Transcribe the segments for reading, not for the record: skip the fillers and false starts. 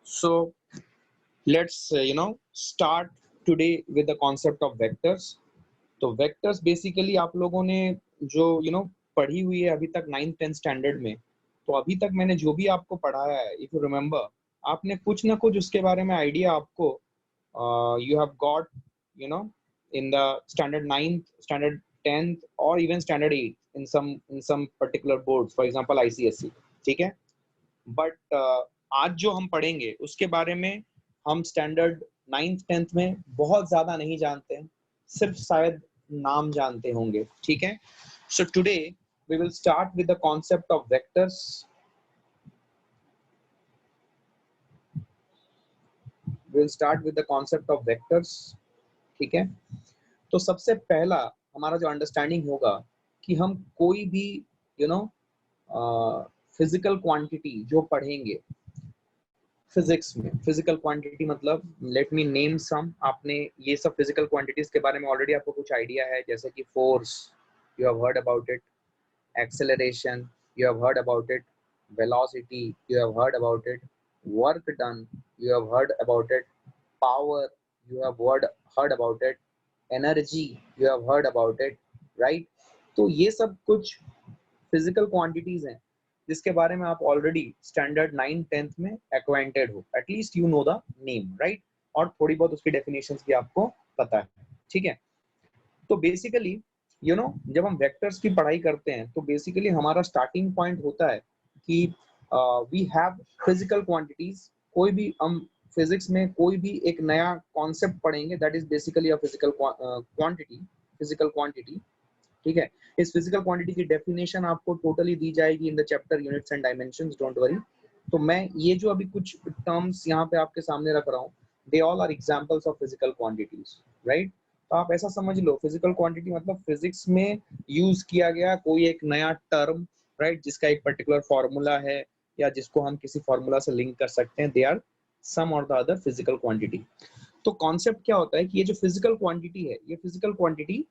So let's start today with the concept of vectors. तो vectors basically आप लोगों ने जो पढ़ी हुई है अभी तक 9th 10th स्टैंडर्ड में, तो अभी तक मैंने जो भी आपको पढ़ाया है, इफ यू रिमेम्बर, आपने कुछ ना कुछ उसके बारे में आइडिया आपको you have got in the standard 9th standard 10th और even standard 8th in some particular boards, for example ICSE. ठीक है, बट आज जो हम पढ़ेंगे उसके बारे में हम स्टैंडर्ड 9th 10th में बहुत ज्यादा नहीं जानते हैं, सिर्फ शायद नाम जानते होंगे। ठीक है, so today we will start with the concept of vectors. We will start with the concept of vectors. ठीक है, तो सबसे पहला हमारा जो अंडरस्टैंडिंग होगा कि हम कोई भी फिजिकल क्वांटिटी जो पढ़ेंगे फिजिक्स में, फिजिकल क्वांटिटी मतलब लेट मी नेम सम। आपने ये सब फिजिकल क्वांटिटीज के बारे में ऑलरेडी आपको कुछ आइडिया है, जैसे कि force, you have heard about it, acceleration, you have heard about it, velocity, you have heard about it, work done, you have heard about it, power, you have heard about it, energy, you have heard about it, right. तो ये सब कुछ physical quantities हैं जिसके बारे में आप already standard 9th 10th में एक्वाइंटेड हो, at least you know the name, right, और थोड़ी बहुत उसकी डेफिनेशंस भी आपको पता है। ठीक है, तो बेसिकली जब हम वेक्टर्स की पढ़ाई करते हैं तो बेसिकली हमारा स्टार्टिंग पॉइंट होता है कि वी हैव फिजिकल क्वांटिटीज। कोई भी हम फिजिक्स में कोई भी एक नया कॉन्सेप्ट पढ़ेंगे, that is basically a physical quantity. ठीक है, इस फिजिकल क्वांटिटी की डेफिनेशन आपको टोटली दी जाएगी in the chapter units and dimensions, don't worry. तो मैं ये जो अभी कुछ टर्म्स यहाँ पे आपके सामने रख रहा हूँ, they all are examples of physical quantities, right. तो आप ऐसा समझ लो, फिजिकल क्वांटिटी मतलब फिजिक्स में यूज किया गया कोई एक नया टर्म, राइट, जिसका एक पर्टिकुलर फॉर्मूला है या जिसको हम किसी फॉर्मूला से लिंक कर सकते हैं, दे आर सम और द अदर फिजिकल क्वांटिटी। तो कॉन्सेप्ट क्या होता है कि ये जो फिजिकल क्वांटिटी है, ये फिजिकल क्वांटिटी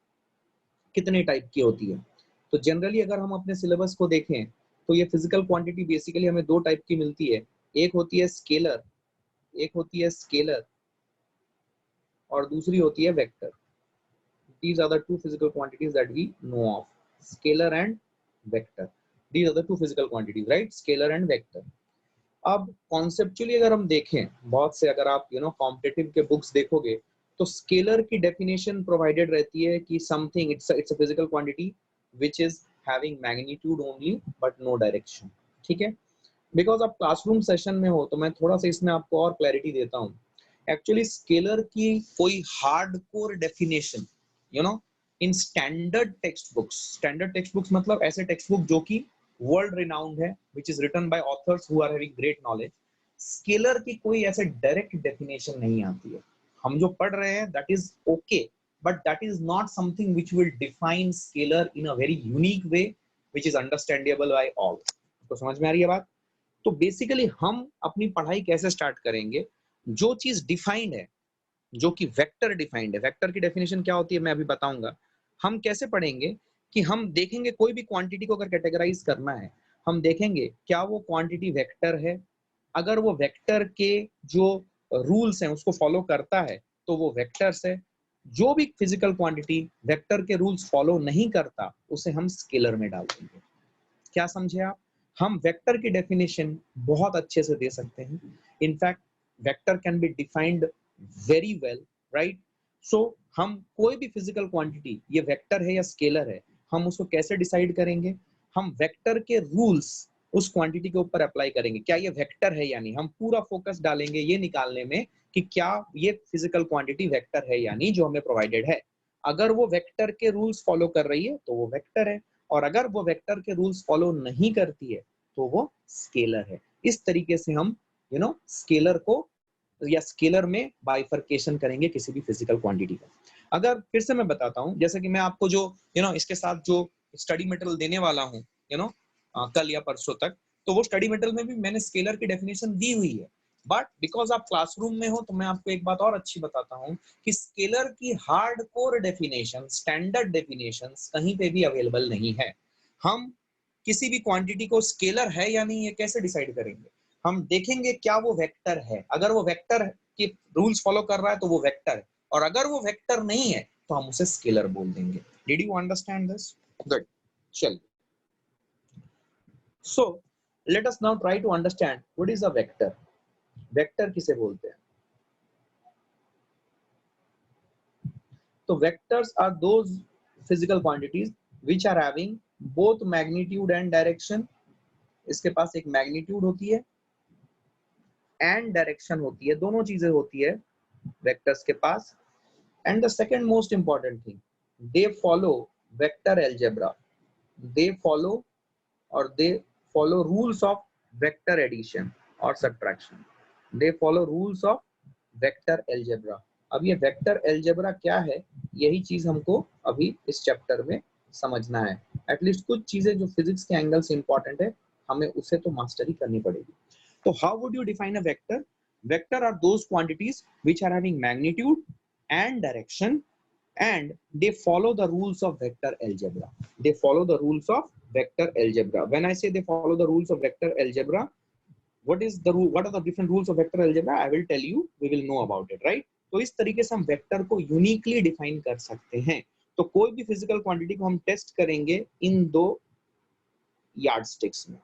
कितने टाइप की होती है। तो जनरली अगर हम अपने सिलेबस को देखें तो ये फिजिकल क्वांटिटी बेसिकली हमें दो टाइप की मिलती है। एक होती है स्केलर, और दूसरी होती है vector. These are the two physical quantities that we know of, scalar and vector. These are the two physical quantities, right? Scalar and vector. अब कॉन्सेप्चुअली अगर हम देखें, बहुत से अगर आप कॉम्पिटिटिव के बुक्स देखोगे तो स्केलर की डेफिनेशन प्रोवाइडेड रहती है कि something it's a physical quantity which is having magnitude only but no direction. ठीक है, बिकॉज आप क्लासरूम सेशन में हो तो मैं थोड़ा सा इसमें आपको और क्लैरिटी देता हूँ। एक्चुअली स्केलर की कोई hardcore definition in standard text books मतलब ऐसे टेक्स्ट बुक जो कि वर्ल्ड रिनाउंड है, which is written by authors who are having great knowledge, scalar की कोई ऐसे डायरेक्ट डेफिनेशन नहीं आती है। हम जो पढ़ रहे हैं that is okay, but that is not something which will define scalar in a very unique way which is understandable by all। तो समझ में आ रही है बात? तो बेसिकली हम अपनी पढ़ाई कैसे स्टार्ट करेंगे, जो चीज डिफाइंड है, जो कि वेक्टर डिफाइंड है। वेक्टर की डेफिनेशन क्या होती है मैं अभी बताऊंगा। हम कैसे पढ़ेंगे कि हम देखेंगे कोई भी क्वांटिटी को अगर कैटेगराइज करना है, हम देखेंगे क्या वो क्वांटिटी वेक्टर है। अगर वो वेक्टर के जो रूल्स हैं उसको फॉलो करता है तो वो वेक्टर्स है। जो भी फिजिकल क्वांटिटी वेक्टर के रूल्स फॉलो नहीं करता उसे हम स्केलर में डाल देंगे। क्या समझे आप? हम वेक्टर की डेफिनेशन बहुत अच्छे से दे सकते हैं। In fact vector can be defined very well, right. So हम कोई भी फिजिकल क्वांटिटी, ये वेक्टर है या स्केलर है, हम उसको कैसे डिसाइड करेंगे? हम वेक्टर के रूल्स उस क्वांटिटी के ऊपर अप्लाई करेंगे। क्या ये वेक्टर है या नहीं, हम पूरा फोकस डालेंगे ये निकालने में कि क्या ये फिजिकल क्वांटिटी वेक्टर है या नहीं जो हमें प्रोवाइडेड है। अगर वो वेक्टर के रूल्स फॉलो कर रही है तो वो वेक्टर है, और अगर वो वेक्टर के रूल्स फॉलो नहीं करती है तो वो स्केलर है। इस तरीके से हम स्केलर को या स्केलर में बाइफर्केशन करेंगे किसी भी फिजिकल क्वांटिटी का। अगर फिर से मैं बताता हूं, जैसे कि मैं आपको जो इसके साथ जो स्टडी मटेरियल देने वाला हूं कल या परसों तक, तो वो स्टडी मटेरियल में भी मैंने स्केलर की डेफिनेशन दी हुई है। बट बिकॉज आप क्लासरूम में हो तो मैं आपको एक बात और अच्छी बताता हूं कि स्केलर की हार्डकोर डेफिनेशन, स्टैंडर्ड डेफिनेशन कहीं पे भी अवेलेबल नहीं है। हम किसी भी क्वांटिटी को स्केलर है या नहीं ये कैसे डिसाइड करेंगे? हम देखेंगे क्या वो वेक्टर है। अगर वो वेक्टर के रूल्स फॉलो कर रहा है तो वो वेक्टर है, और अगर वो वेक्टर नहीं है तो हम उसे स्केलर बोल देंगे। Did you understand this? Good. चलिए, so let us now try to understand what is a vector. Vector किसे बोलते हैं? तो vectors are those physical quantities which are having both magnitude and direction. इसके पास एक मैग्नीट्यूड होती है एंड डायरेक्शन होती है, दोनों चीजें होती है वेक्टर्स के पास। And the second most important thing, they follow vector algebra. They follow they follow rules of vector addition or subtraction. They follow rules of vector algebra. अब ये वेक्टर अलजेब्रा क्या है, यही चीज हमको अभी इस चैप्टर में समझना है। एटलीस्ट कुछ चीजें जो फिजिक्स के एंगल से इंपॉर्टेंट है, हमें उसे तो मास्टरी करनी पड़ेगी। तो how would you define a vector? Vector are those quantities which are having magnitude and direction and they follow the rules of vector algebra. They follow the rules of vector algebra. When I say they follow the rules of vector algebra, what is the rule? What are the different rules of vector algebra? I will tell you. We will know about it, right? तो इस तरीके से हम vector को uniquely define कर सकते हैं। तो कोई भी फिजिकल क्वांटिटी को हम टेस्ट करेंगे इन दो यार्डस्टिक्स में।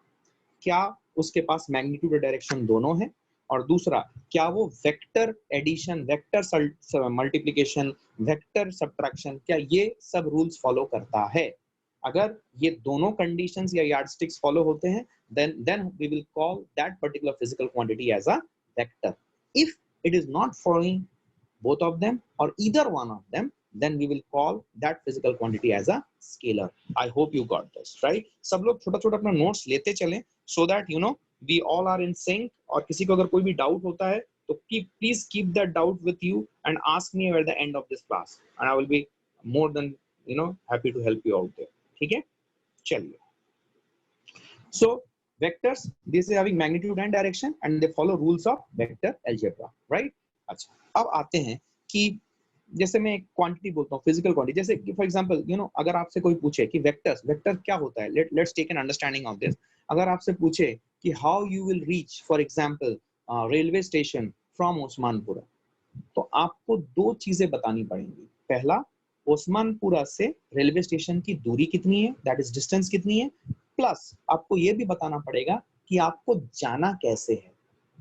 क्या उसके पास मैग्नीट्यूड और डायरेक्शन दोनों है, और दूसरा क्या वो vector addition, vector multiplication, vector subtraction, क्या ये सब रूल्स फॉलो करता है। अगर ये दोनों कंडीशंस या यार्डस्टिक्स फॉलो होते हैं, then we will call that particular physical quantity as a vector. If it is not following both of them or either one of them, then we will call that physical quantity as a scalar. I hope you got this, right? सब लोग छोटा छोटा अपना notes लेते चलें, so that you know we all are in sync. और किसी को अगर कोई भी डाउट होता है तो please keep that doubt with you and ask me at the end of this class, and I will be more than happy to help you out there. ठीक है, चलिए। So vectors, this is having magnitude and direction and they follow rules of vector algebra, right? अच्छा, अब आते हैं कि जैसे मैं एक क्वांटिटी बोलता हूँ, फिजिकल क्वांटिटी, जैसे फॉर एग्जांपल अगर आपसे कोई पूछे कि वेक्टर क्या होता है, let's take an understanding of this. अगर आपसे पूछे कि how you will reach for example railway station from Osmanpura, तो आपको दो चीजें बतानी पड़ेंगी। पहला, ओस्मानपुरा से रेलवे स्टेशन की दूरी कितनी है, दैट इज डिस्टेंस कितनी है, प्लस आपको ये भी बताना पड़ेगा कि आपको जाना कैसे है,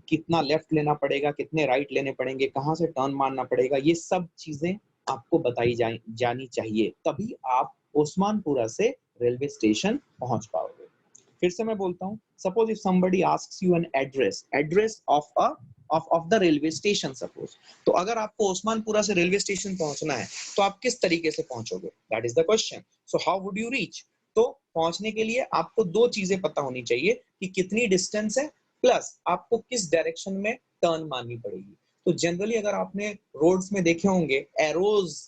कितना लेफ्ट लेना पड़ेगा, कितने राइट लेने पड़ेंगे, कहाँ से टर्न मारना पड़ेगा। ये सब चीजें आपको बताई जानी चाहिए, तभी आप ओस्मानपुरा से रेलवे स्टेशन पहुंच पाओगे। फिर से मैं बोलता हूँ, suppose if somebody asks you an address of the railway station suppose, तो अगर आपको ओस्मानपुरा से रेलवे स्टेशन पहुंचना है तो आप किस तरीके से पहुंचोगे, that is the question. So how would you reach? तो पहुंचने के लिए आपको दो चीजें पता होनी चाहिए कि कितनी डिस्टेंस है, प्लस आपको किस डायरेक्शन में टर्न मारनी पड़ेगी। तो जनरली अगर आपने रोड्स में देखे होंगे, एरोज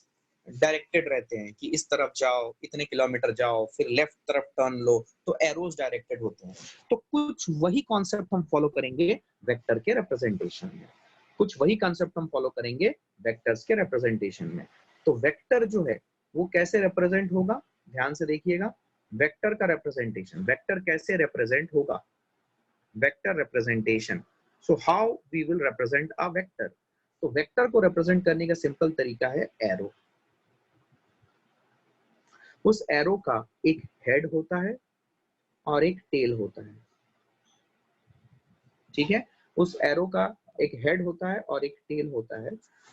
डायरेक्टेड रहते हैं कि इस तरफ जाओ, इतने किलोमीटर जाओ, फिर लेफ्ट तरफ टर्न लो, तो एरोज डायरेक्टेड होते हैं। तो कुछ वही कॉन्सेप्ट हम फॉलो करेंगे वेक्टर के रिप्रेजेंटेशन में, कुछ वही कॉन्सेप्ट हम फॉलो करेंगे वेक्टर्स के रिप्रेजेंटेशन में। तो वेक्टर जो है वो कैसे रिप्रेजेंट होगा, ध्यान से देखिएगा। वेक्टर का रिप्रेजेंटेशन, वेक्टर कैसे रिप्रेजेंट होगा, vector representation. So how we will represent a vector? तो वेक्टर को रिप्रेजेंट करने का सिंपल तरीका है एरो। उस एरो का एक हेड होता है और एक टेल होता है, ठीक है। उस एरो का एक हेड होता है और एक टेल होता है,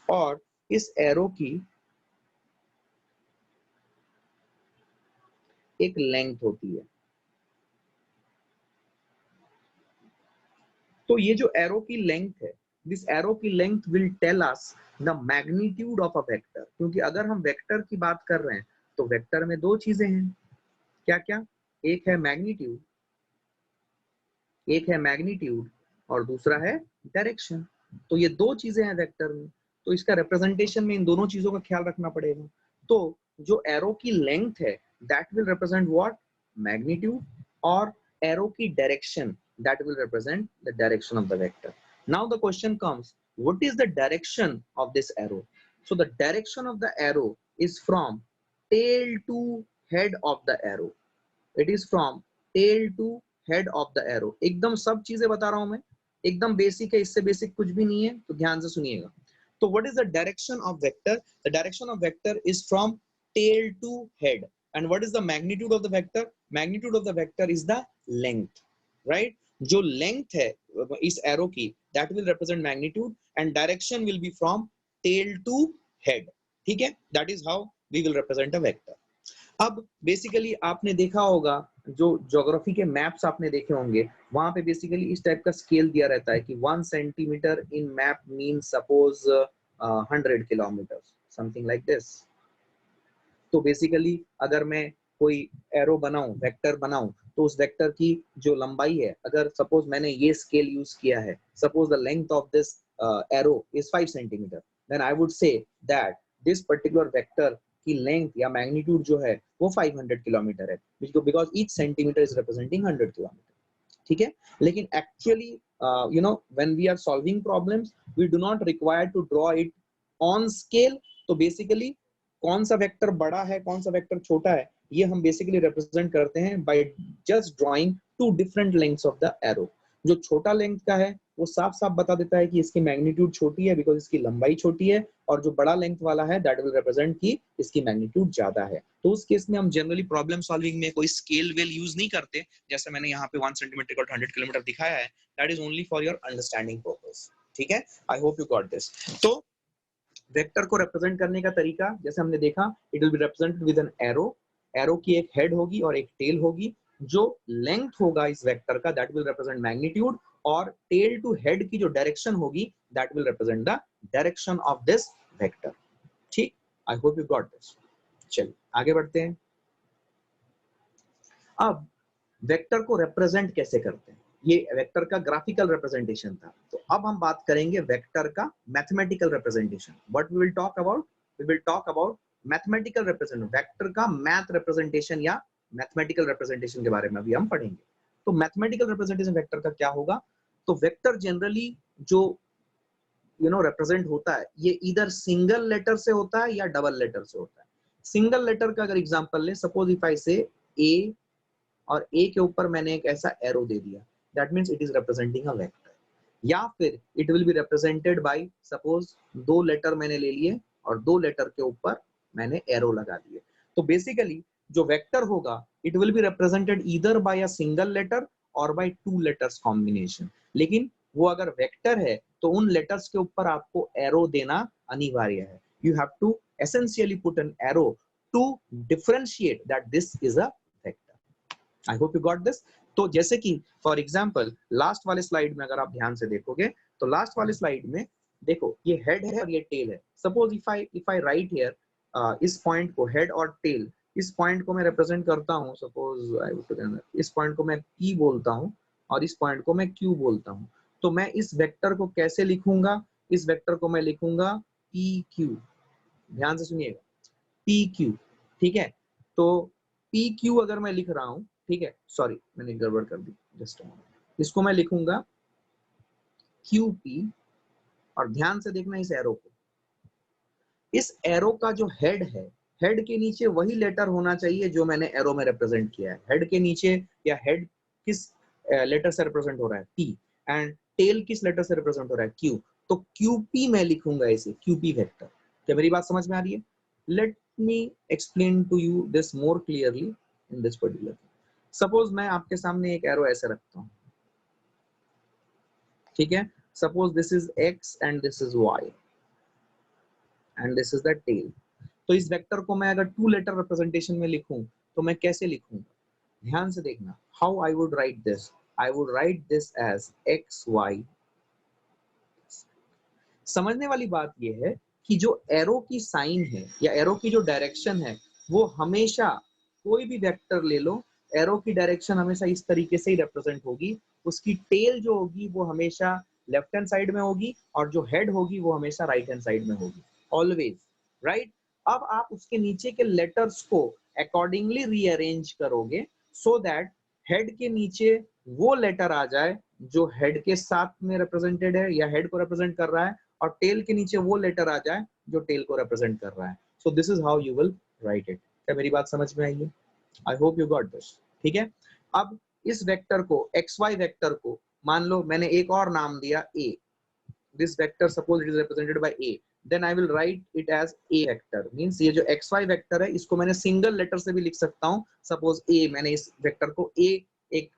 और इस एरो की एक लेंथ होती है। तो ये जो एरो की लेंथ है, दिस एरो की length will tell us the magnitude of a vector. क्योंकि अगर हम वेक्टर की बात कर रहे हैं तो वेक्टर में दो चीजें हैं, क्या क्या? एक है मैग्नीट्यूड, एक है मैग्नीट्यूड और दूसरा है डायरेक्शन। तो ये दो चीजें हैं वेक्टर में, तो इसका रिप्रेजेंटेशन में इन दोनों चीजों का ख्याल रखना पड़ेगा। तो जो एरो की लेंथ है that will represent what, magnitude, और एरो की direction that will represent the direction of the vector. Now the question comes, what is the direction of this arrow? So the direction of the arrow is from tail to head of the arrow. It is from tail to head of the arrow. एकदम सब चीजें बता रहा हूं मैं, एकदम basic है, इससे बेसिक कुछ भी नहीं है, तो ध्यान से सुनिएगा। तो what is the direction of vector? The direction of vector is from tail to head, and what is the magnitude of the vector? Magnitude of the vector is the length, right? जो length है इस arrow की, that will represent magnitude, and direction will be from tail to head, ठीक है? That is how we will represent a vector. अब basically आपने देखा होगा, जो ज्योग्राफी के मैप्स आपने देखे होंगे, वहां पे बेसिकली इस टाइप का स्केल दिया रहता है कि 1 centimetre in map mean suppose 100 kilometre, something like this. तो बेसिकली अगर मैं कोई एरो बनाऊं, वेक्टर बनाऊं, तो उस वेक्टर की जो लंबाई है, अगर सपोज मैंने ये स्केल यूज किया है, suppose the length of this arrow is 5 centimetre, then I would say that this particular vector की लेंथ या मैग्नीट्यूड जो है वो 500 किलोमीटर है, because each centimetre is representing 100 kilometre, ठीक है? लेकिन actually you know when we are solving problems, we do not require to draw it on scale. तो बेसिकली कौन सा वेक्टर बड़ा है, कौन सा वेक्टर छोटा है, ये हम बेसिकली रिप्रेजेंट करते हैं by just drawing two different lengths of the arrow. जो छोटा लेंथ का है वो साफ साफ बता देता है कि इसकी मैग्नीट्यूड छोटी है बिकॉज इसकी लंबाई छोटी है, और जो बड़ा लेंथ वाला है दैट विल रिप्रेजेंट कि इसकी मैग्नीट्यूड ज्यादा है। तो उस केस में हम जनरली प्रॉब्लम सॉल्विंग में कोई स्केल वेल यूज नहीं करते, जैसे मैंने यहाँ पे 1 सेंटीमीटर और 100 किलोमीटर दिखाया है, that is only for your understanding purpose, ठीक है? आई होप यू गॉट दिस। तो वेक्टर को रिप्रेजेंट करने का तरीका जैसे हमने देखा, it will be represented with an arrow. Arrow की एक हेड होगी और एक टेल होगी। जो लेंथ होगा इस वेक्टर का दैट विल रिप्रेजेंट मैग्नीट्यूड, और टेल टू हेड की जो डायरेक्शन होगी that will represent the direction of this vector, ठीक? I hope you got this. चलिए आगे बढ़ते हैं। अब वेक्टर को रिप्रेजेंट कैसे करते हैं, ये वेक्टर का ग्राफिकल रिप्रेजेंटेशन था। तो अब हम बात करेंगे वेक्टर का mathematical representation. What we will talk about? We will talk about mathematical representation, vector का मैथ रिप्रेजेंटेशन या मैथमेटिकल रिप्रेजेंटेशन के बारे में अभी हम पढ़ेंगे। तो मैथमेटिकल रिप्रेजेंटेशन वेक्टर का क्या होगा? तो वेक्टर जनरली जो रिप्रेजेंट होता है, ये इधर सिंगल लेटर से होता है या डबल लेटर से होता है। सिंगल लेटर का अगर एग्जांपल ले, सपोज इफ आई से ए, और ए के ऊपर मैंने एक ऐसा एरो दे दिया, that means it is representing a vector. या फिर it will be represented by suppose 2 letter मैंने ले लिए और 2 लेटर के ऊपर मैंने एरो लगा दिए। तो बेसिकली जो वेक्टर होगा it will be represented either by a single letter और बाय 2 लेटर्स कॉम्बिनेशन। लेकिन वो अगर वेक्टर है तो उन लेटर्स के ऊपर आपको एरो देना अनिवार्य है। You have to essentially put an arrow to differentiate that this is a vector. I hope you got this. तो जैसे कि फॉर एग्जांपल लास्ट वाले स्लाइड में अगर आप ध्यान से देखोगे, तो लास्ट वाले स्लाइड में देखो ये हेड है और ये टेल है। Suppose if I right here, इस पॉइंट को हेड और टेल, इस पॉइंट को मैं रिप्रेजेंट करता हूँ, सपोज इस पॉइंट को मैं P बोलता हूँ और इस पॉइंट को मैं Q बोलता हूँ। तो मैं इस वेक्टर को कैसे लिखूंगा? इस वेक्टर को मैं लिखूंगा PQ। ध्यान से सुनिएगा, PQ, ठीक है? तो PQ अगर मैं लिख रहा हूं, ठीक है, सॉरी मैंने गड़बड़ कर दी, जस्ट इसको मैं लिखूंगा QP, और ध्यान से देखना इस एरो को। इस एरो का जो हेड है, हेड के नीचे वही लेटर होना चाहिए जो मैंने एरो में रिप्रेजेंट किया है। हेड के नीचे, या हेड किस लेटर से रिप्रेजेंट हो रहा है? P, एंड टेल किस लेटर से रिप्रेजेंट हो रहा है? Q। तो QP मैं लिखूंगा इसे, QP वेक्टर। क्या मेरी बात समझ में आ रही है? Let me explain to you this more clearly in this particular. Suppose मैं आपके सामने एक एरो ऐसे रखता हूं, ठीक है? Suppose this is X and this is Y and this is the tail. तो इस वेक्टर को मैं अगर 2 लेटर रिप्रेजेंटेशन में लिखूं तो मैं कैसे लिखूंगा? ध्यान से देखना, how I would write this. I would write this as XY। समझने वाली बात यह है कि जो एरो की साइन है या एरो की जो डायरेक्शन है, वो हमेशा, कोई भी वेक्टर ले लो, एरो की डायरेक्शन हमेशा इस तरीके से ही रिप्रेजेंट होगी। उसकी टेल जो होगी वो हमेशा लेफ्ट हैंड साइड में होगी, और जो हेड होगी वो हमेशा राइट हैंड साइड में होगी, ऑलवेज, राइट? अब आप उसके नीचे के लेटर्स को अकॉर्डिंगली रीअरेंज करोगे सो दैट हेड के नीचे वो लेटर आ जाए जो हेड के साथ में रिप्रेजेंटेड है या हेड को रिप्रेजेंट कर रहा है, और टेल के नीचे वो लेटर आ जाए जो टेल को रिप्रेजेंट कर रहा है। So this is how you will write it. क्या मेरी बात समझ में आई है? आई होप यू गॉट दिस, ठीक है? अब इस वेक्टर को, XY वेक्टर को मान लो मैंने एक और नाम दिया a, this vector suppose it is represented by a, then I will write it as a vector, means ये जो xy वेक्टर है इसको मैंने सिंगल लेटर से भी लिख सकता हूँ। सपोज a, मैंने इस वेक्टर को a एक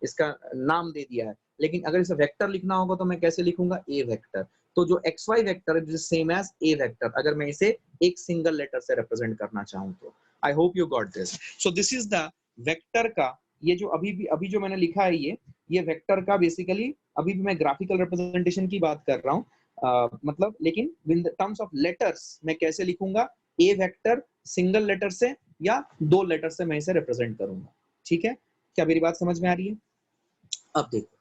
इसका नाम दे दिया है, लेकिन अगर इसे वेक्टर लिखना होगा तो मैं कैसे लिखूंगा, a वेक्टर। तो जो xy वेक्टर है सेम एज a वेक्टर, अगर मैं इसे एक सिंगल लेटर से रिप्रेजेंट करना चाहूँ तो। आई hope you got this. So this is the vector का, ये जो अभी जो मैंने लिखा है ये वेक्टर का बेसिकली, अभी भी मैं ग्राफिकल रिप्रेजेंटेशन की बात कर रहा हूँ, मतलब लेकिन इन टर्म्स ऑफ लेटर्स मैं कैसे लिखूंगा, ए वेक्टर सिंगल लेटर से या दो लेटर से मैं इसे रिप्रेजेंट करूंगा। ठीक है, क्या मेरी बात समझ में आ रही है? अब देखो,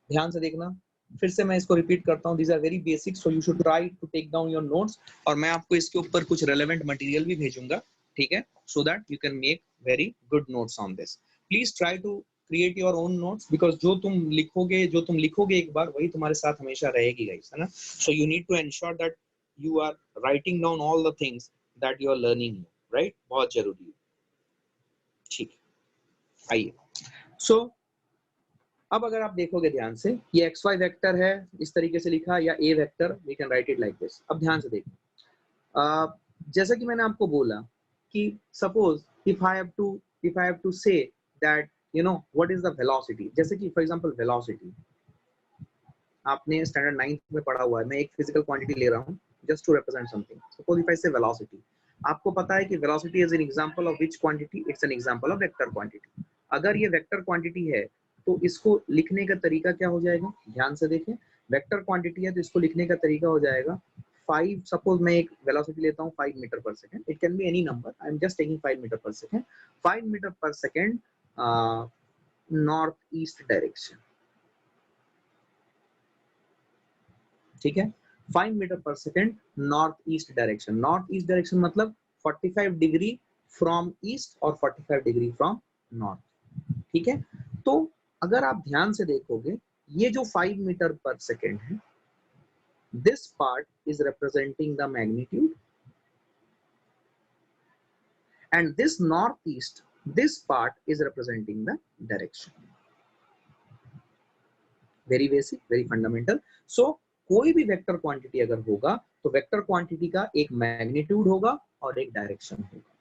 ध्यान से देखना, फिर से मैं इसको रिपीट करता हूँ, these are very basic, so you should try to take down your notes, और मैं आपको इसके ऊपर कुछ रेलेवेंट मटेरियल भी भेजूंगा, ठीक है, so that you can make very good notes on this. Please try to create your own notes, because जो तुम लिखोगे एक बार वही तुम्हारे साथ हमेशा रहेगी गाइस, है ना। So you need to ensure that you are writing down all the things that you are learning, right, बहुत जरूरी है। ठीक है, आइए। सो अब अगर आप देखोगे ध्यान से, ये xy वेक्टर है, इस तरीके से लिखा, या a vector, we can write it like this. अब ध्यान से देखो, जैसा कि मैंने आपको बोला कि suppose if I have to say that you know what is the velocity, जैसे कि फॉर एग्जांपल वेलोसिटी आपने स्टैंडर्ड 9th में पढ़ा हुआ है, मैं एक फिजिकल क्वांटिटी ले रहा हूँ just to represent something. Suppose if I say velocity, आपको पता है कि velocity is an example of which quantity, it's an example of vector quantity. अगर ये वेक्टर क्वांटिटी है तो इसको लिखने का तरीका क्या हो जाएगा, ध्यान से देखें, वेक्टर क्वांटिटी है तो इसको लिखने का तरीका हो जाएगा 5, सपोज मैं एक वेलोसिटी लेता हूँ 5 मीटर पर second, it can be any number, I am just taking 5 metre पर सेकंड, 5 मीटर पर सेकंड नॉर्थ ईस्ट डायरेक्शन, ठीक है, 5 मीटर पर second north east direction. North east direction मतलब 45 डिग्री फ्रॉम ईस्ट और 45 डिग्री फ्रॉम नॉर्थ, ठीक है। तो अगर आप ध्यान से देखोगे, ये जो 5 मीटर पर सेकंड है, this part is representing the magnitude, and this north east, this part is representing the direction. Very basic, very fundamental. So कोई भी वेक्टर क्वांटिटी अगर होगा तो वेक्टर क्वांटिटी का एक मैग्नीट्यूड होगा और एक डायरेक्शन होगा,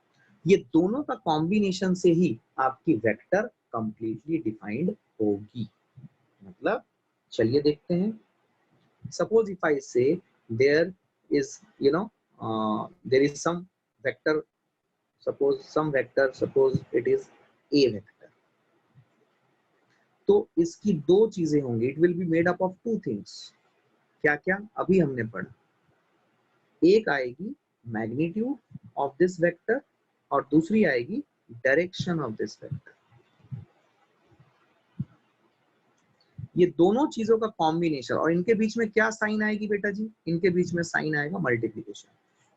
ये दोनों का कॉम्बिनेशन से ही आपकी वेक्टर कंप्लीटली डिफाइंड होगी। मतलब चलिए देखते हैं, suppose if I say there is there is some vector, suppose it is a vector, तो इसकी दो चीजें होंगी, it will be made up of two things. क्या क्या अभी हमने पढ़ा, एक आएगी मैग्नीट्यूड ऑफ दिस वेक्टर और दूसरी आएगी डायरेक्शन ऑफ दिस वेक्टर। ये दोनों चीजों का कॉम्बिनेशन, और इनके बीच में क्या साइन आएगी बेटा जी, इनके बीच में साइन आएगा मल्टीप्लिकेशन।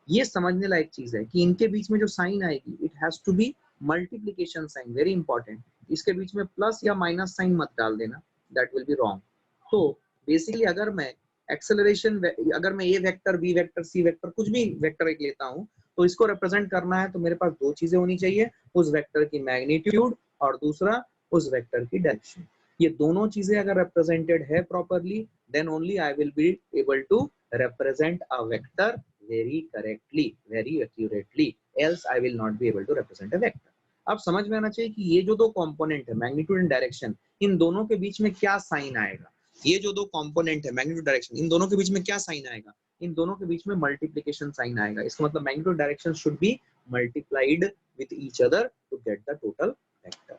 ये समझने लायक चीज है कि इनके बीच में जो साइन आएगी it has to be multiplication sign, very important. इसके बीच में प्लस या माइनस साइन मत डाल देना, दैट विल बी रॉन्ग। तो बेसिकली अगर मैं एक्सेलरेशन, अगर मैं ए vector, B vector, C vector, कुछ भी वेक्टर एक लेता हूँ, तो इसको रिप्रेजेंट करना है तो मेरे पास दो चीजें होनी चाहिए, उस वेक्टर की मैग्नीट्यूड और दूसरा उस वेक्टर की डायरेक्शन। ये दोनों चीजें अगर रिप्रेजेंटेड है properly, then only I will be able to represent a vector very correctly, very accurately, else I will not be able to represent a vector। अब समझ में आना चाहिए कि ये जो दो कंपोनेंट है मैग्नीट्यूड एंड डायरेक्शन, इन दोनों के बीच में क्या साइन आएगा। ये जो दो कंपोनेंट है मैग्नीट्यूड डायरेक्शन, इन दोनों के बीच में क्या साइन आएगा, इन दोनों के बीच में मल्टीप्लिकेशन साइन आएगा। इसका मतलब magnitude direction should be multiplied with each other to get the total vector.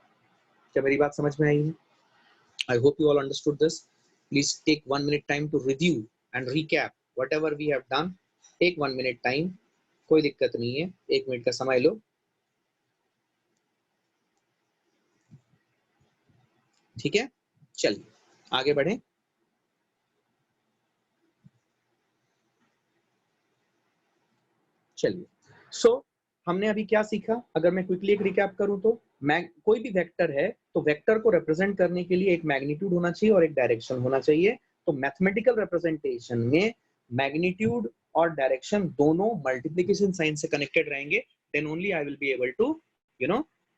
क्या मेरी बात समझ में आई है? I hope you all understood this. Please take 1 minute time to review and recap whatever we have done. Take 1 minute time. कोई दिक्कत नहीं है, 1 मिनट का समय लो। ठीक है, चलिए आगे बढ़े। चलिए, हमने अभी क्या सीखा, अगर मैं क्विकली एक रिकैप करूं तो कोई भी वेक्टर है तो वेक्टर को रिप्रेजेंट करने के लिए एक मैग्नीट्यूड होना चाहिए और एक डायरेक्शन होना चाहिए। तो मैथमेटिकल रिप्रेजेंटेशन में मैग्नीट्यूड और डायरेक्शन दोनों मल्टीप्लिकेशन साइन से कनेक्टेड रहेंगे, then only I will be able to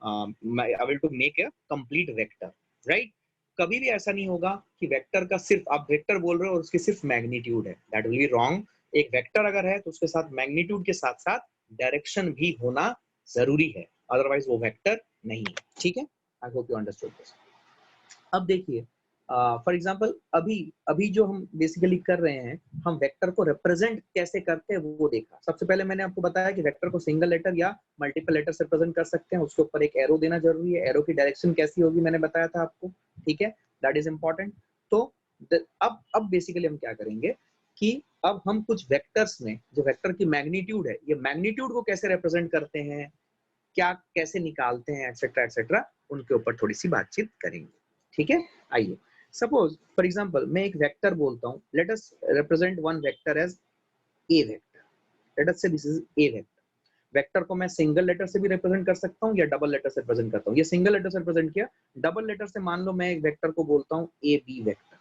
I will to make a complete vector, right? कभी भी ऐसा नहीं होगा कि वेक्टर का सिर्फ आप वेक्टर बोल रहे हो और उसके सिर्फ मैग्नीट्यूड है, दैट विल बी रॉन्ग। एक वेक्टर अगर है तो उसके साथ मैग्नीट्यूड के साथ साथ डायरेक्शन भी होना जरूरी है, अदरवाइज वो वेक्टर नहीं है। ठीक है, आई होप यू अंडरस्टूड दिस। अब देखिए फॉर एग्जांपल अभी अभी जो हम बेसिकली कर रहे हैं, हम वेक्टर को रिप्रेजेंट कैसे करते हैं वो देखा। सबसे पहले मैंने आपको बताया कि वेक्टर को सिंगल लेटर या मल्टीपल लेटर से रिप्रेजेंट कर सकते हैं, उसके ऊपर एक एरो देना जरूरी है। एरो की डायरेक्शन कैसी होगी मैंने बताया था आपको, ठीक है, दैट इज इंपॉर्टेंट। तो अब बेसिकली हम क्या करेंगे कि अब हम कुछ वेक्टर्स में जो वेक्टर की मैग्नीट्यूड है, ये मैग्नीट्यूड को कैसे रिप्रेजेंट करते हैं, क्या कैसे निकालते हैं, एक्सेट्रा एक्सेट्रा, उनके ऊपर थोड़ी सी बातचीत करेंगे। ठीक है, आइए। सपोज फॉर एग्जांपल मैं एक वेक्टर बोलता हूं, let us represent one vector as a vector, let us say this is a vector. Vector को मैं सिंगल लेटर से भी रिप्रेजेंट कर सकता हूं या डबल लेटर से रिप्रेजेंट करता हूं। ये सिंगल लेटर से रिप्रेजेंट किया, डबल लेटर से मान लो मैं एक वेक्टर को बोलता हूं ए बी वेक्टर।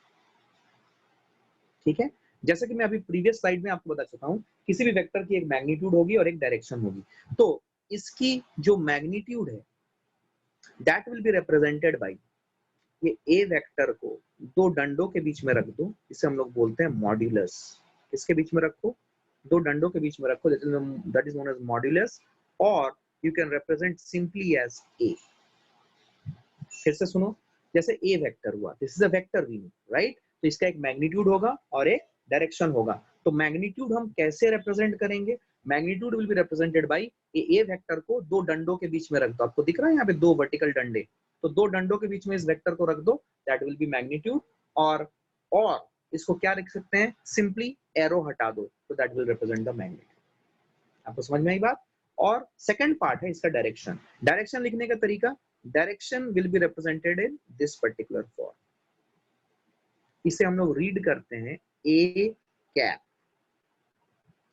ठीक है, जैसे कि मैं अभी प्रीवियस स्लाइड में आपको बता चुका हूं, किसी भी वेक्टर की एक मैग्नीट्यूड होगी और एक डायरेक्शन होगी। तो इसकी जो मैग्नीट्यूड है that will be represented bye, ये ए वेक्टर को दो डंडों के बीच में रख दो, इसे हम लोग बोलते हैं मॉड्यूलस। इसके बीच में रखो, दो डंडों के बीच में रखो, that is known as modulus, और you can represent simply as A. फिर से सुनो, जैसे ए वेक्टर हुआ, this is a vector we know, right? तो इसका एक मैग्नीट्यूड होगा और एक डायरेक्शन होगा। तो मैग्नीट्यूड हम कैसे रिप्रेजेंट करेंगे? Magnitude will be represented bye A vector को दो डंडों के बीच में रख दो। आपको दिख रहा है यहाँ पे दो वर्टिकल डंडे, तो दो डंडों के बीच में इस वेक्टर को रख दो, दैट विल बी मैग्नीट्यूड। और इसको क्या लिख सकते हैं? सिंपली एरो हटा दो, तो that will represent the magnitude. आपको समझ में आई बात? और सेकंड पार्ट है इसका डायरेक्शन। डायरेक्शन लिखने का तरीका, direction will be represented in this particular form. इसे हम लोग रीड करते हैं ए कैप।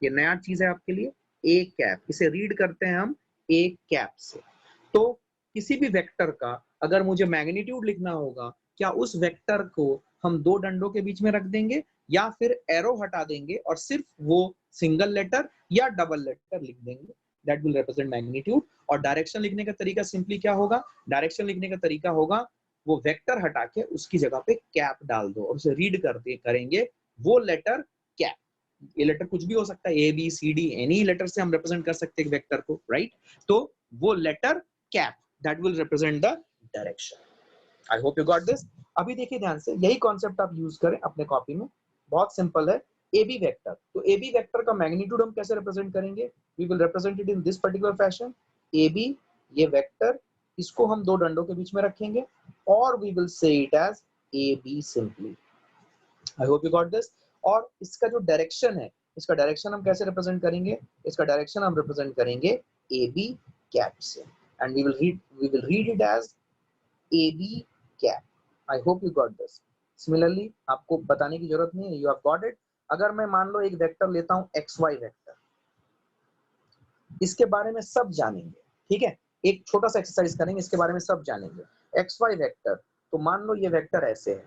ये नया चीज है आपके लिए, ए कैप, इसे रीड करते हैं हम ए कैप से। तो किसी भी वेक्टर का अगर मुझे मैग्नीट्यूड लिखना होगा, क्या उस वेक्टर को हम दो डंडों के बीच में रख देंगे या फिर एरो हटा देंगे और सिर्फ वो सिंगल लेटर या डबल लेटर लिख देंगे, दैट विल रिप्रेजेंट मैग्नीट्यूड। और डायरेक्शन लिखने का तरीका सिंपली क्या होगा? डायरेक्शन लिखने का तरीका होगा वो वेक्टर हटा के उसकी जगह पे कैप डाल दो और उसे रीड करते करेंगे वो लेटर कैप। ये लेटर कुछ भी हो सकता है, A B C D, any letter से हम रिप्रेजेंट कर सकते हैं वेक्टर को, राइट? तो वो letter cap, that will represent the direction. I hope you got this. अभी देखिए ध्यान से, यही कॉन्सेप्ट आप यूज करें अपने कॉपी में, बहुत सिंपल है। ए बी वेक्टर, तो ए बी वेक्टर का मैग्नीट्यूड हम कैसे रिप्रेजेंट करेंगे? We will represent it in this particular fashion. A B, ये वेक्टर, इसको हम दो डंडों के बीच में रखेंगे और we will say it as A B simply. I hope you got this. और इसका जो डायरेक्शन है, इसका डायरेक्शन हम कैसे रिप्रेजेंट करेंगे? इसका डायरेक्शन हम रिप्रेजेंट करेंगे ए बी कैप से, and we will read it as A B cap. I hope you got this. Similarly आपको बताने की जरूरत नहीं है, यू हैव गॉट इट। अगर मैं मान लो एक वेक्टर लेता हूं एक्स वाई वेक्टर, इसके बारे में सब जानेंगे, ठीक है? एक छोटा सा एक्सरसाइज करेंगे, इसके बारे में सब जानेंगे। एक्स वाई वेक्टर, तो मान लो ये वेक्टर ऐसे है,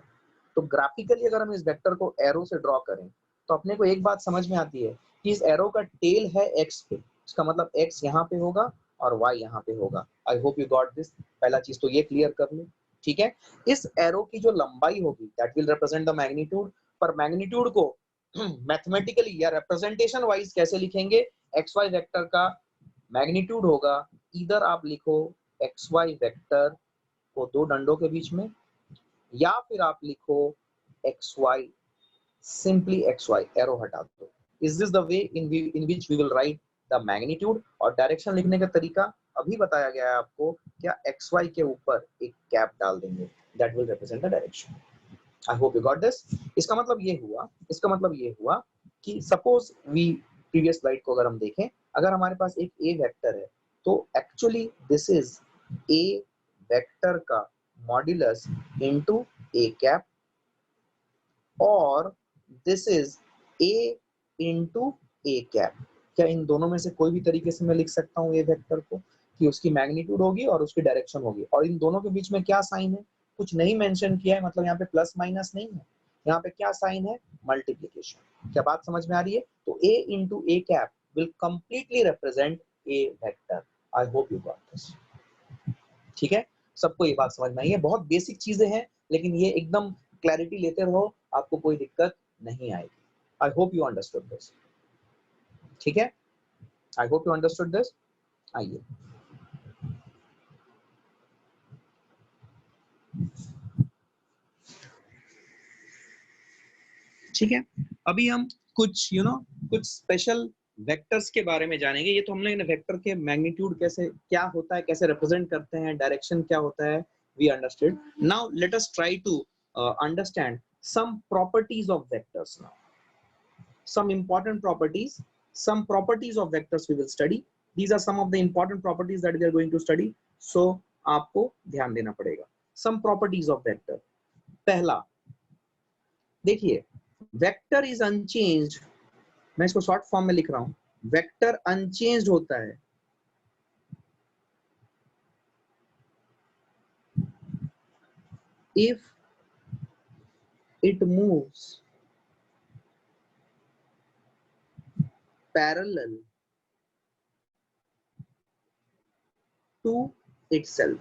तो ग्राफिकली अगर हम इस वेक्टर को एरो से ड्रॉ करें तो अपने को एक बात समझ में आती है कि इस एरो का टेल है एक्स पे, इसका मतलब एक्स यहाँ पे होगा और वाई यहाँ पे होगा। आई होप यू गॉट दिस। पहला चीज तो ये क्लियर कर लो, ठीक है? इस एरो की जो लंबाई होगी that will represent the magnitude. पर मैग्नीट्यूड को मैथमेटिकली या रिप्रेजेंटेशन वाइज कैसे लिखेंगे? एक्स वाई वेक्टर का मैग्नीट्यूड होगा, इधर आप लिखो एक्स वाई वेक्टर को दो डंडों के बीच में, या फिर आप लिखो X Y, simply X Y, arrow हटा दो। Is this the way in which we will write the magnitude? और डायरेक्शन लिखने का तरीका अभी बताया गया है आपको, क्या एक्स वाई के ऊपर एक कैप डाल देंगे, that will represent the direction. I hope you got this. इसका मतलब ये हुआ कि सपोज वी प्रीवियस स्लाइड को अगर हम देखें, अगर हमारे पास एक ए वेक्टर है तो actually this is a vector का मॉड्यूलस इनटू ए कैप, और this is A into A cap. क्या इन दोनों में से कोई भी तरीके से मैं लिख सकता हूँ ए वेक्टर को कि उसकी मैग्नीट्यूड होगी और उसकी डायरेक्शन होगी, और इन दोनों के बीच में क्या साइन है? कुछ नहीं मेंशन किया है, मतलब यहाँ पे प्लस माइनस नहीं है, यहाँ पे क्या साइन है? मल्टीप्लीकेशन। क्या बात समझ में आ रही है? तो A into A cap will completely represent A vector. I hope you got this. ठीक है, सबको ये बात समझ में आई है? बहुत बेसिक चीजें हैं, लेकिन ये एकदम क्लैरिटी लेते रहो, आपको कोई दिक्कत नहीं आएगी। आई होप यू अंडरस्टूड दिस। ठीक है, आई होप यू अंडरस्टूड दिस। आइए ठीक है, अभी हम कुछ कुछ स्पेशल वेक्टर्स के बारे में जानेंगे। ये तो हमने वेक्टर के मैग्नीट्यूड कैसे क्या होता है, कैसे रिप्रेजेंट करते हैं, डायरेक्शन क्या होता है, we understood. Now let us try to understand some properties of vectors now. Some important properties, some properties of vectors we will study. These are some of the important properties that we are going to study. So आपको ध्यान देना पड़ेगा। Some properties of vector. पहला देखिए, vector is unchanged, मैं इसको short form में लिख रहा हूं, वेक्टर अनचेंज्ड होता है if it moves parallel to itself.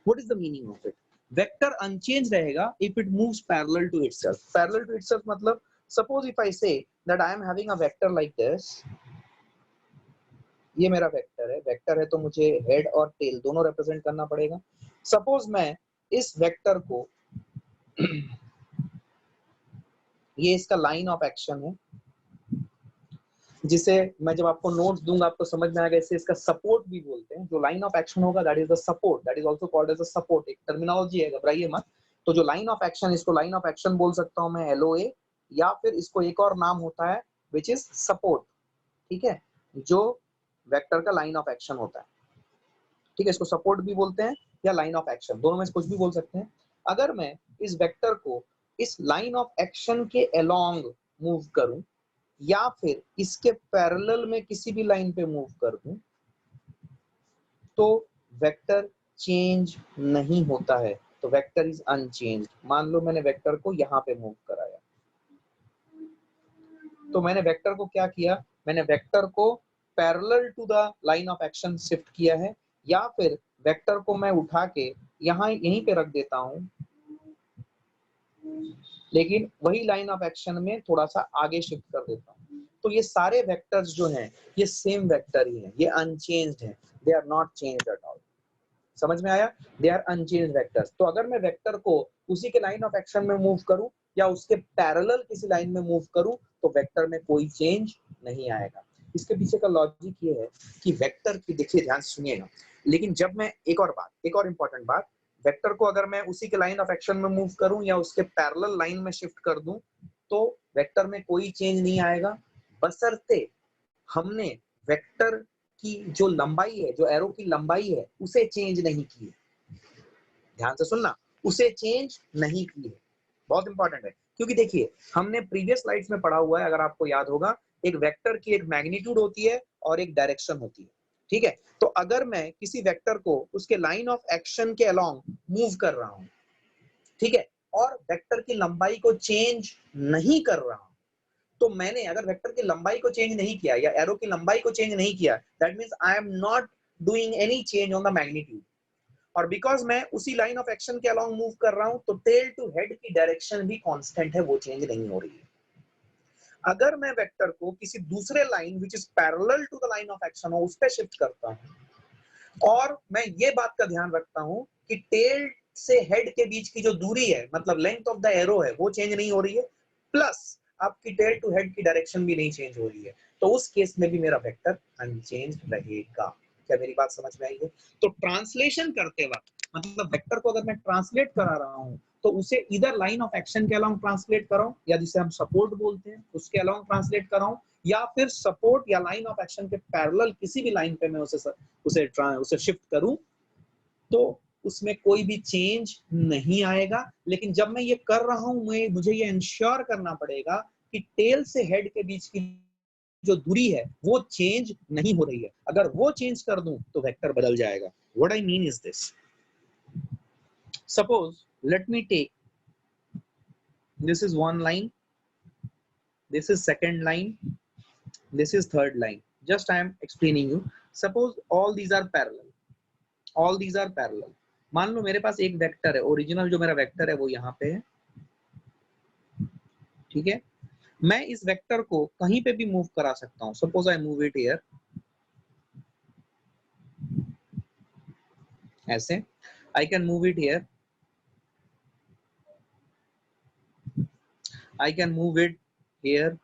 What is the meaning of it? Vector unchanged रहेगा if it moves parallel to itself. Parallel to itself मतलब suppose if I say that I am having a vector like this, ये मेरा vector है तो मुझे head और tell दोनों represent करना पड़ेगा। सपोज मैं इस वेक्टर को ये इसका लाइन ऑफ एक्शन है, जिसे मैं जब आपको नोट्स दूंगा आपको समझ में आएगा, इसे इसका सपोर्ट भी बोलते हैं। जो लाइन ऑफ एक्शन होगा that is the support, that is also called as a support. एक टर्मिनोलॉजी है, घबराइए मत। तो जो लाइन ऑफ एक्शन, इसको लाइन ऑफ एक्शन बोल सकता हूं मैं, एलओए, या फिर इसको एक और नाम होता है विच इज सपोर्ट। ठीक है, जो वेक्टर का लाइन ऑफ एक्शन होता है। ठीक है, इसको सपोर्ट भी बोलते हैं या लाइन ऑफ एक्शन, दोनों में से कुछ भी बोल सकते हैं। अगर मैं इस वेक्टर को इस लाइन ऑफ एक्शन के अलोंग मूव करूं या फिर इसके पैरेलल में किसी भी लाइन पे मूव कर दूं तो वेक्टर चेंज नहीं होता है, तो वेक्टर इज अनचेंज्ड। मान लो मैंने वेक्टर को यहाँ पे मूव कराया, तो मैंने वेक्टर को क्या किया, मैंने वेक्टर को parallel to the line of action shift किया है, या फिर वेक्टर को मैं उठा के यहाँ यहीं पे रख देता हूं, लेकिन वही लाइन ऑफ एक्शन में थोड़ा सा आगे शिफ्ट कर देता हूं। तो ये सारे वेक्टर्स जो हैं ये सेम वेक्टर ही हैं, ये अनचेंज्ड हैं, they are not changed at all. समझ में आया? They are unchanged vectors. तो अगर मैं वेक्टर को उसी के लाइन ऑफ एक्शन में मूव करूं या उसके पैरेलल किसी लाइन में मूव करूं तो वेक्टर में कोई चेंज नहीं आएगा। इसके पीछे का लॉजिक ये है कि वेक्टर की, देखिए ध्यान से सुनिएगा, लेकिन जब मैं एक और इंपॉर्टेंट बात, वेक्टर को अगर मैं उसी के लाइन ऑफ एक्शन में मूव करूं या उसके पैरेलल लाइन में शिफ्ट कर दूं तो वेक्टर में कोई चेंज नहीं आएगा, बशर्ते हमने वेक्टर की जो लंबाई है, जो एरो की लंबाई है, उसे चेंज नहीं की है। ध्यान से सुनना, उसे चेंज नहीं की है, बहुत इंपॉर्टेंट है। क्योंकि देखिए हमने प्रीवियस स्लाइड्स में पढ़ा हुआ है, अगर आपको याद होगा, एक वेक्टर की एक मैग्नीट्यूड होती है और एक डायरेक्शन होती है। ठीक है, तो अगर मैं किसी वेक्टर को उसके लाइन ऑफ एक्शन के अलोंग मूव कर रहा हूं, ठीक है, और वेक्टर की लंबाई को चेंज नहीं कर रहा हूं, तो मैंने अगर वेक्टर की लंबाई को चेंज नहीं किया या एरो की लंबाई को चेंज नहीं किया, that means I am not doing any change on the magnitude. और बिकॉज मैं उसी लाइन ऑफ एक्शन के अलोंग मूव कर रहा हूं तो टेल टू हेड की डायरेक्शन भी कांस्टेंट है, वो चेंज नहीं हो रही है। अगर मैं वेक्टर को किसी दूसरे line which is parallel to the line of action हो उस पर शिफ्ट करता हूं और मैं ये बात का ध्यान रखता हूं कि टेल से हेड के बीच की जो दूरी है, मतलब लेंथ ऑफ द एरो है, वो चेंज नहीं हो रही है, प्लस आपकी टेल टू हेड की डायरेक्शन भी नहीं चेंज हो रही है, तो उस केस में भी मेरा वेक्टर अनचेंज्ड रहेगा। क्या मेरी बात समझ में आई है? तो ट्रांसलेशन करते वक्त, मतलब वेक्टर को अगर मैं ट्रांसलेट करा रहा हूं तो उसे इधर लाइन ऑफ एक्शन के अलोंग ट्रांसलेट कराऊं, या जिसे हम सपोर्ट बोलते हैं उसके अलोंग ट्रांसलेट कराऊं, या फिर सपोर्ट या लाइन ऑफ एक्शन के पैरेलल किसी भी लाइन पे मैं उसे शिफ्ट करूं, तो उसमें कोई भी चेंज नहीं आएगा। लेकिन जब मैं ये कर रहा हूं, मुझे ये इंश्योर करना पड़ेगा कि टेल से हेड के बीच की जो दूरी है वो चेंज नहीं हो रही है। अगर वो चेंज कर दूं तो वेक्टर बदल जाएगा। What I mean is this, suppose let me take, this is one line, this is second line, this is third line. Just I am explaining you. Suppose all these are parallel, all these are parallel. मान लो मेरे पास एक vector है, original जो मेरा vector है वो यहाँ पे है, ठीक है। मैं इस वेक्टर को कहीं पे भी मूव करा सकता हूँ। Suppose I move it here, ऐसे I can move it here, I can move it here,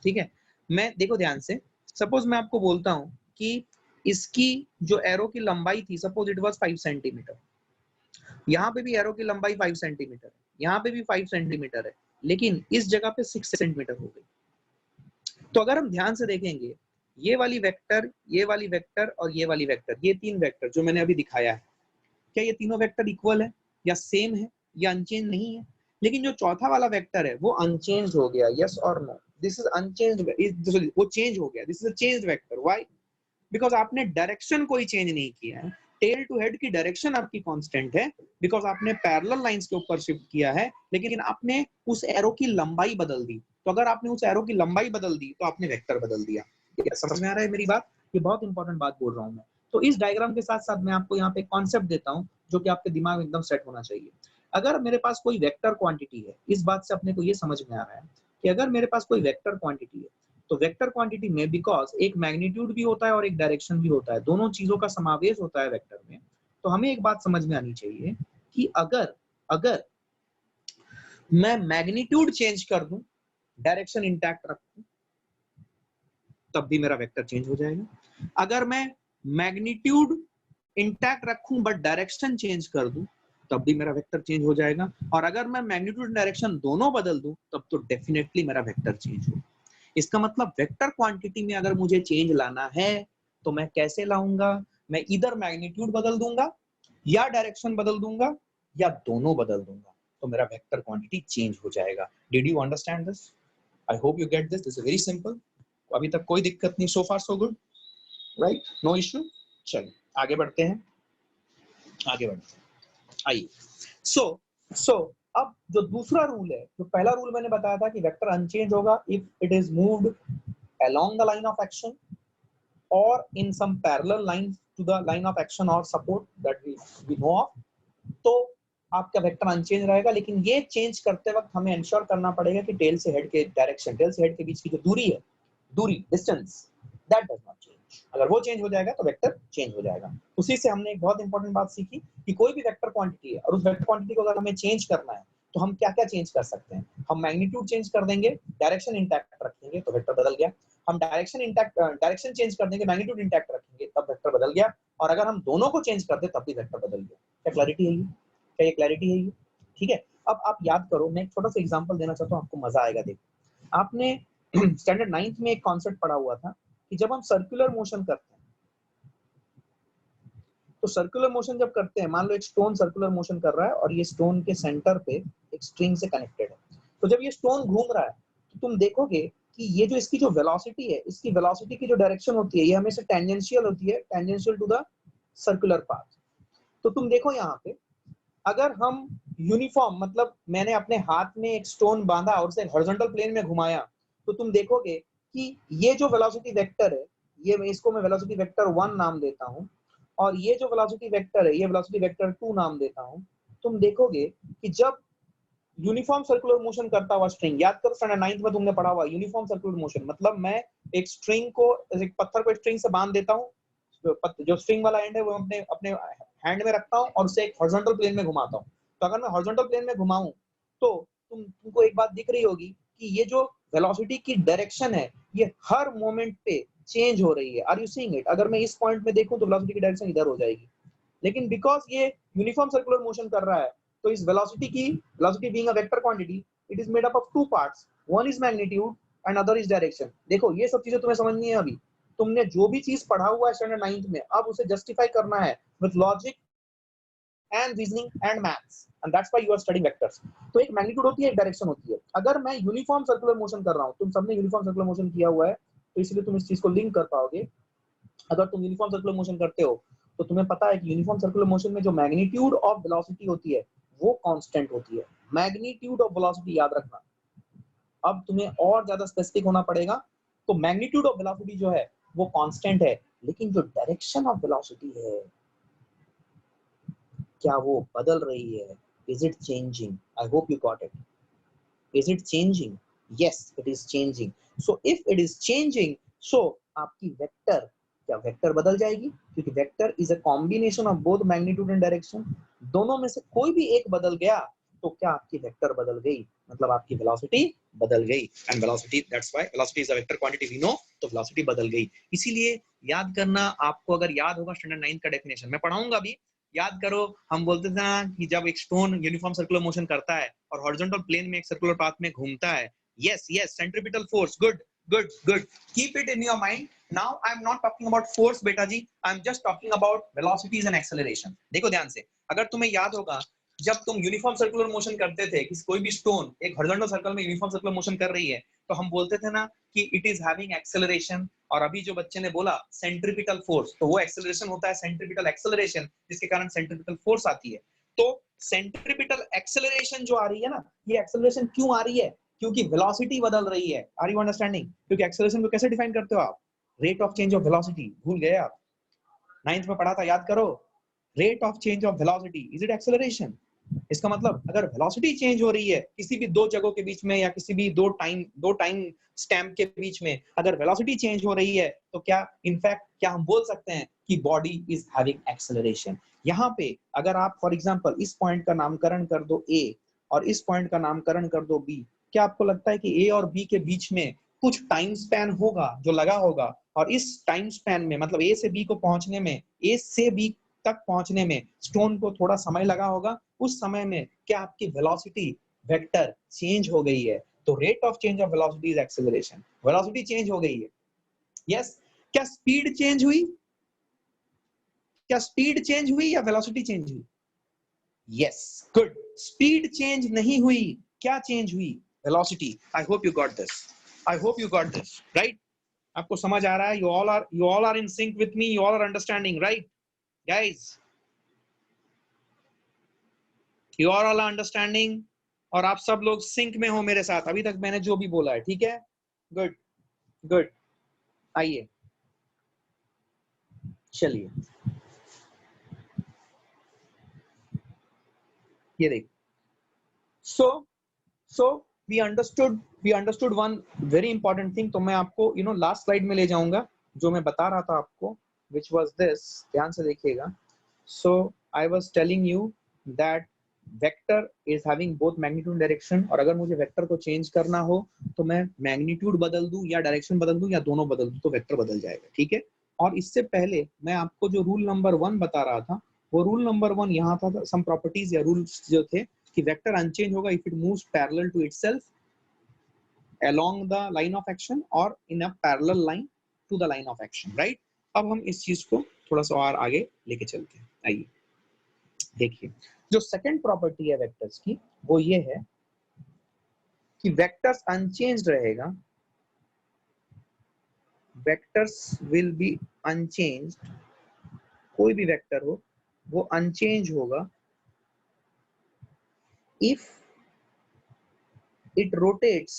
ठीक है। मैं देखो ध्यान से, सपोज मैं आपको बोलता हूं कि इसकी जो एरो की लंबाई थी, सपोज इट वाज 5 सेंटीमीटर, यहाँ पे भी एरो की लंबाई 5 सेंटीमीटर है, यहाँ पे भी 5 सेंटीमीटर है, लेकिन इस जगह पे 6 सेंटीमीटर हो गई। तो अगर हम ध्यान से देखेंगे, ये वाली वेक्टर, ये वाली वेक्टर और ये वाली वेक्टर, ये तीन वेक्टर जो मैंने अभी दिखाया है, क्या ये तीनों वेक्टर इक्वल है या सेम है या अनचेंज नहीं है? लेकिन जो चौथा वाला वेक्टर है वो अनचेंज हो गया, यस और नो, दिस इज अनचेंज्ड, वो चेंज हो गया, this is a changed vector. Why? Because आपने डायरेक्शन कोई चेंज नहीं किया है, टेल टू हेड की डायरेक्शन आपकी कांस्टेंट है, बिकॉज आपने पैरेलल लाइंस के ऊपर शिफ्ट किया है, लेकिन आपने उस एरो की लंबाई बदल दी। तो अगर आपने उस एरो की लंबाई बदल दी तो आपने वेक्टर बदल दिया। समझ में आ रहा है मेरी बात? ये बहुत इंपॉर्टेंट बात बोल रहा हूँ मैं। तो इस डायग्राम के साथ साथ मैं आपको यहाँ पे कॉन्सेप्ट देता हूँ जो कि आपके दिमाग में एकदम सेट होना चाहिए। अगर मेरे पास कोई वेक्टर क्वांटिटी है, इस बात से अपने को ये समझ में आ रहा है कि अगर मेरे पास कोई वेक्टर क्वांटिटी है, तो वेक्टर क्वांटिटी में बिकॉज एक मैग्नीट्यूड भी होता है और एक डायरेक्शन भी होता है, दोनों चीजों का समावेश होता है वेक्टर में। तो हमें एक बात समझ में आनी चाहिए कि अगर अगर मैं मैग्नीट्यूड चेंज कर दूं, डायरेक्शन इंटैक्ट रखूं, तब भी मेरा वेक्टर चेंज हो जाएगा। अगर मैं मैग्नीट्यूड इंटैक्ट रखूं बट डायरेक्शन चेंज कर दूं, तब भी मेरा वेक्टर चेंज हो जाएगा। और अगर मैं मैग्नीट्यूड डायरेक्शन दोनों बदल दूं, तब तो डेफिनेटली मेरा वेक्टर चेंज हो। इसका मतलब वेक्टर क्वांटिटी में अगर मुझे चेंज लाना है तो मैं कैसे लाऊंगा? मैं इधर मैग्नीट्यूड बदल दूंगा या डायरेक्शन बदल दूंगा या दोनों बदल दूंगा, तो मेरा वेक्टर क्वांटिटी चेंज हो जाएगा। Did you understand this? I hope you get this. This is very simple. अभी तक कोई दिक्कत नहीं, so far so good, right? No issue. चलिए आगे बढ़ते हैं, आगे बढ़ते हैं, आइए। सो अब जो दूसरा रूल है, जो पहला रूल मैंने बताया था कि वेक्टर अनचेंज होगा if it is moved along the line of action or in some parallel lines to the line of action or support that we know of, तो आपका वेक्टर अनचेंज रहेगा। लेकिन ये चेंज करते वक्त हमें इंश्योर करना पड़ेगा कि टेल से हेड के डायरेक्शन, टेल से हेड के बीच की जो दूरी है, दूरी, distance, that does not change. अगर वो चेंज हो जाएगा तो वेक्टर चेंज हो जाएगा। उसी से हमने एक बहुत इंपॉर्टेंट बात सीखी कि कोई भी वेक्टर क्वांटिटी है और उस वेक्टर क्वांटिटी को अगर हमें चेंज करना है तो हम क्या क्या चेंज कर सकते हैं? हम मैग्नीट्यूड चेंज कर देंगे, डायरेक्शन इंटैक्ट रखेंगे तो वेक्टर बदल गया। हम डायरेक्शन चेंज कर देंगे, मैग्नीट्यूड इंटैक्ट रखेंगे, तब वेक्टर बदल गया। और अगर हम दोनों को चेंज कर दे तब भी वेक्टर बदल गया। क्या क्लैरिटी है ये? क्या ये क्लैरिटी है ये? ठीक है। अब आप याद करो, मैं एक छोटा सा एग्जांपल देना चाहता हूँ, आपको मजा आएगा। देखो, आपने स्टैंडर्ड 9th में एक कॉन्सेप्ट पढ़ा हुआ था कि जब हम सर्कुलर मोशन करते हैं, तो सर्कुलर मोशन जब करते हैं, मान लो एक स्टोन सर्कुलर मोशन कर रहा है और ये स्टोन के सेंटर पे एक स्ट्रिंग से कनेक्टेड है। तो जब ये स्टोन घूम रहा है तो तुम देखोगे कि ये जो इसकी जो वेलोसिटी है, इसकी वेलोसिटी की जो डायरेक्शन होती है, ये हमेशा टेंजेंशियल होती है, tangential to the circular path. तो तुम देखो यहाँ पे, अगर हम यूनिफॉर्म, मतलब मैंने अपने हाथ में एक स्टोन बांधा और उसे हॉरिजॉन्टल प्लेन में घुमाया, तो तुम देखोगे कि ये जो वेलोसिटी वेक्टर है, ये इसको मैं वेलोसिटी वेक्टर 1 नाम देता हूँ, और ये जो वेलोसिटी वेक्टर है, ये वेलोसिटी वेक्टर 2 नाम देता हूँ। तुम देखोगे कि जब यूनिफॉर्म सर्कुलर मोशन करता हुआ स्ट्रिंग, याद करो स्टैंडर्ड 9th में तुमने पढ़ा हुआ यूनिफॉर्म सर्कुलर मोशन, मतलब मैं एक स्ट्रिंग को, एक पत्थर को स्ट्रिंग से बांध देता हूँ, जो स्ट्रिंग वाला एंड है वो अपने अपने हैंड में रखता हूँ और उसे एक हॉरिजॉन्टल प्लेन में घुमाता हूँ। तो अगर मैं हॉरिजॉन्टल प्लेन में घुमाऊं तो तुमको एक बात दिख रही होगी कि ये जो वेलोसिटी की डायरेक्शन है, ये हर मोमेंट पे चेंज हो रही है। Are you seeing it? अगर मैं इस पॉइंट में देखूं तो वेलोसिटी की डायरेक्शन इधर हो जाएगी, लेकिन बिकॉज ये यूनिफॉर्म सर्कुलर मोशन कर रहा है, तो इस velocity being a vector quantity, it is made up of two parts, one is magnitude and other is direction. देखो ये सब चीजें तुम्हें समझनी है। अभी तुमने जो भी चीज पढ़ा हुआ है स्टैंडर्ड 9th में, अब उसे जस्टिफाई करना है with logic and reasoning and maths, and that's why you are studying vectors. तो एक मैग्नीट्यूड होती है, एक डायरेक्शन होती है। अगर मैं यूनिफॉर्म सर्कुलर मोशन कर रहा हूं, तुम सबने यूनिफॉर्म सर्कुलर मोशन किया हुआ है, तो इसलिए तुम इस चीज को लिंक कर पाओगे। अगर तुम यूनिफॉर्म सर्कुलर मोशन करते हो तो तुम्हें पता है कि यूनिफॉर्म सर्कुलर मोशन में जो मैग्नीट्यूड ऑफ वेलोसिटी होती है वो कांस्टेंट होती है। मैग्नीट्यूड ऑफ वेलोसिटी याद रखना। अब तुम्हें और ज्यादा स्पेसिफिक होना पड़ेगा, तो मैग्नीट्यूड ऑफ वेलोसिटी जो है वो कांस्टेंट है, लेकिन जो डायरेक्शन ऑफ वेलोसिटी है क्या वो बदल रही है? Is it changing? I hope you got it. Is it changing? Yes, it is changing. So if it is changing, so आपकी वेक्टर, क्या वेक्टर बदल जाएगी? क्योंकि vector is a combination of both magnitude and direction. दोनों में से कोई भी एक बदल गया तो क्या आपकी वेक्टर बदल गई? मतलब आपकी वेलोसिटी बदल गई. And velocity, that's why velocity is a vector quantity we know. तो वेलोसिटी बदल गई. इसीलिए याद करना, आपको अगर याद होगा स्टैंडर्ड 9 का डेफिनेशन मैं पढ़ाऊंगा अभी, याद करो. हम बोलते थे ना कि जब एक स्टोन यूनिफॉर्म सर्कुलर मोशन करता है और हॉरिजॉन्टल प्लेन में एक सर्कुलर पाथ में घूमता है, yes yes, centripetal force. Good good good, keep it in your mind. Now I am not talking about force बेटा जी, I am just talking about velocities and acceleration. देखो ध्यान से, अगर तुम्हें याद होगा जब तुम यूनिफॉर्म सर्कुलर मोशन करते थे, कि कोई भी स्टोन एक हॉरिजॉन्टल सर्कल में यूनिफॉर्म सर्कुलर मोशन कर रही है, तो हम बोलते थे ना कि इट इज हैविंग एक्सेलरेशन. और अभी जो बच्चे ने बोला सेंट्रीपिटल फोर्स, तो वो एक्सेलरेशन होता है सेंट्रीपिटल एक्सेलरेशन, जिसके कारण सेंट्रीपिटल फोर्स आती है. तो सेंट्रीपिटल एक्सेलरेशन जो आ रही है ना, ये एक्सेलरेशन क्यों आ रही है? क्योंकि वेलोसिटी बदल रही है. Are you understanding? क्योंकि एक्सेलरेशन को कैसे डिफाइन करते हो आप? Rate of change of velocity. भूल गए आप? 9th में पढ़ा था, याद करो. Rate of change of velocity, is it acceleration? इसका मतलब अगर वेलोसिटी चेंज हो रही है किसी भी दो जगहों के बीच में, या किसी भी दो टाइम स्टैम्प के बीच में, अगर वेलोसिटी चेंज हो रही है तो क्या इनफैक्ट क्या हम बोल सकते हैं कि बॉडी इज हैविंग एक्सेलरेशन. यहाँ पे अगर आप फॉर एग्जांपल इस पॉइंट का नामकरण कर दो ए और इस पॉइंट का नामकरण कर दो बी, क्या आपको लगता है कि ए और बी के बीच में कुछ टाइम स्पैन होगा जो लगा होगा? और इस टाइम स्पैन में, मतलब ए से बी को पहुंचने में, ए से बी तक पहुंचने में स्टोन को थोड़ा समय लगा होगा. उस समय में क्या आपकी वेलोसिटी वेक्टर चेंज हो गई है? तो rate of change of velocity is acceleration. Velocity change हो गई है. यस. क्या स्पीड चेंज हुई? क्या स्पीड चेंज हुई या वेलोसिटी चेंज हुई? Yes, good. स्पीड चेंज नहीं हुई. क्या चेंज हुई? Velocity. I hope you got this. I hope you got this, right? आपको समझ आ रहा है? You all are in sync with me, you all are understanding, right guys? You are all understanding? और आप सब लोग सिंक में हो मेरे साथ अभी तक मैंने जो भी बोला है, ठीक है? Good good. आइए, चलिए, ये देखिए. So we understood one very important thing. तो मैं आपको लास्ट स्लाइड में ले जाऊंगा जो मैं बता रहा था आपको, विच वाज दिस. ध्यान से देखिएगा. So I was telling you that vector is having both magnitude direction. और अगर मुझे वेक्टर को चेंज करना हो तो मैं मैग्नीट्यूड बदल दूं या डायरेक्शन बदल दूं या दोनों बदल दूं तो वेक्टर बदल जाएगा, ठीक है? और इससे पहले मैं आपको जो रूल नंबर 1 बता रहा था, वो रूल नंबर 1 यहाँ था. सम प्रॉपर्टीज या रूल्स जो थे कि वेक्टर अनचेंज होगा if it moves parallel to itself along the line of action or in a parallel line to the line of action, right? अब हम इस चीज को थोड़ा सा और आगे लेके चलते हैं. आइए देखिए, जो सेकंड प्रॉपर्टी है वेक्टर्स की वो ये है कि वेक्टर्स अनचेंज्ड रहेगा. Vectors will B unchanged. कोई भी वेक्टर हो वो अनचेंज होगा if it rotates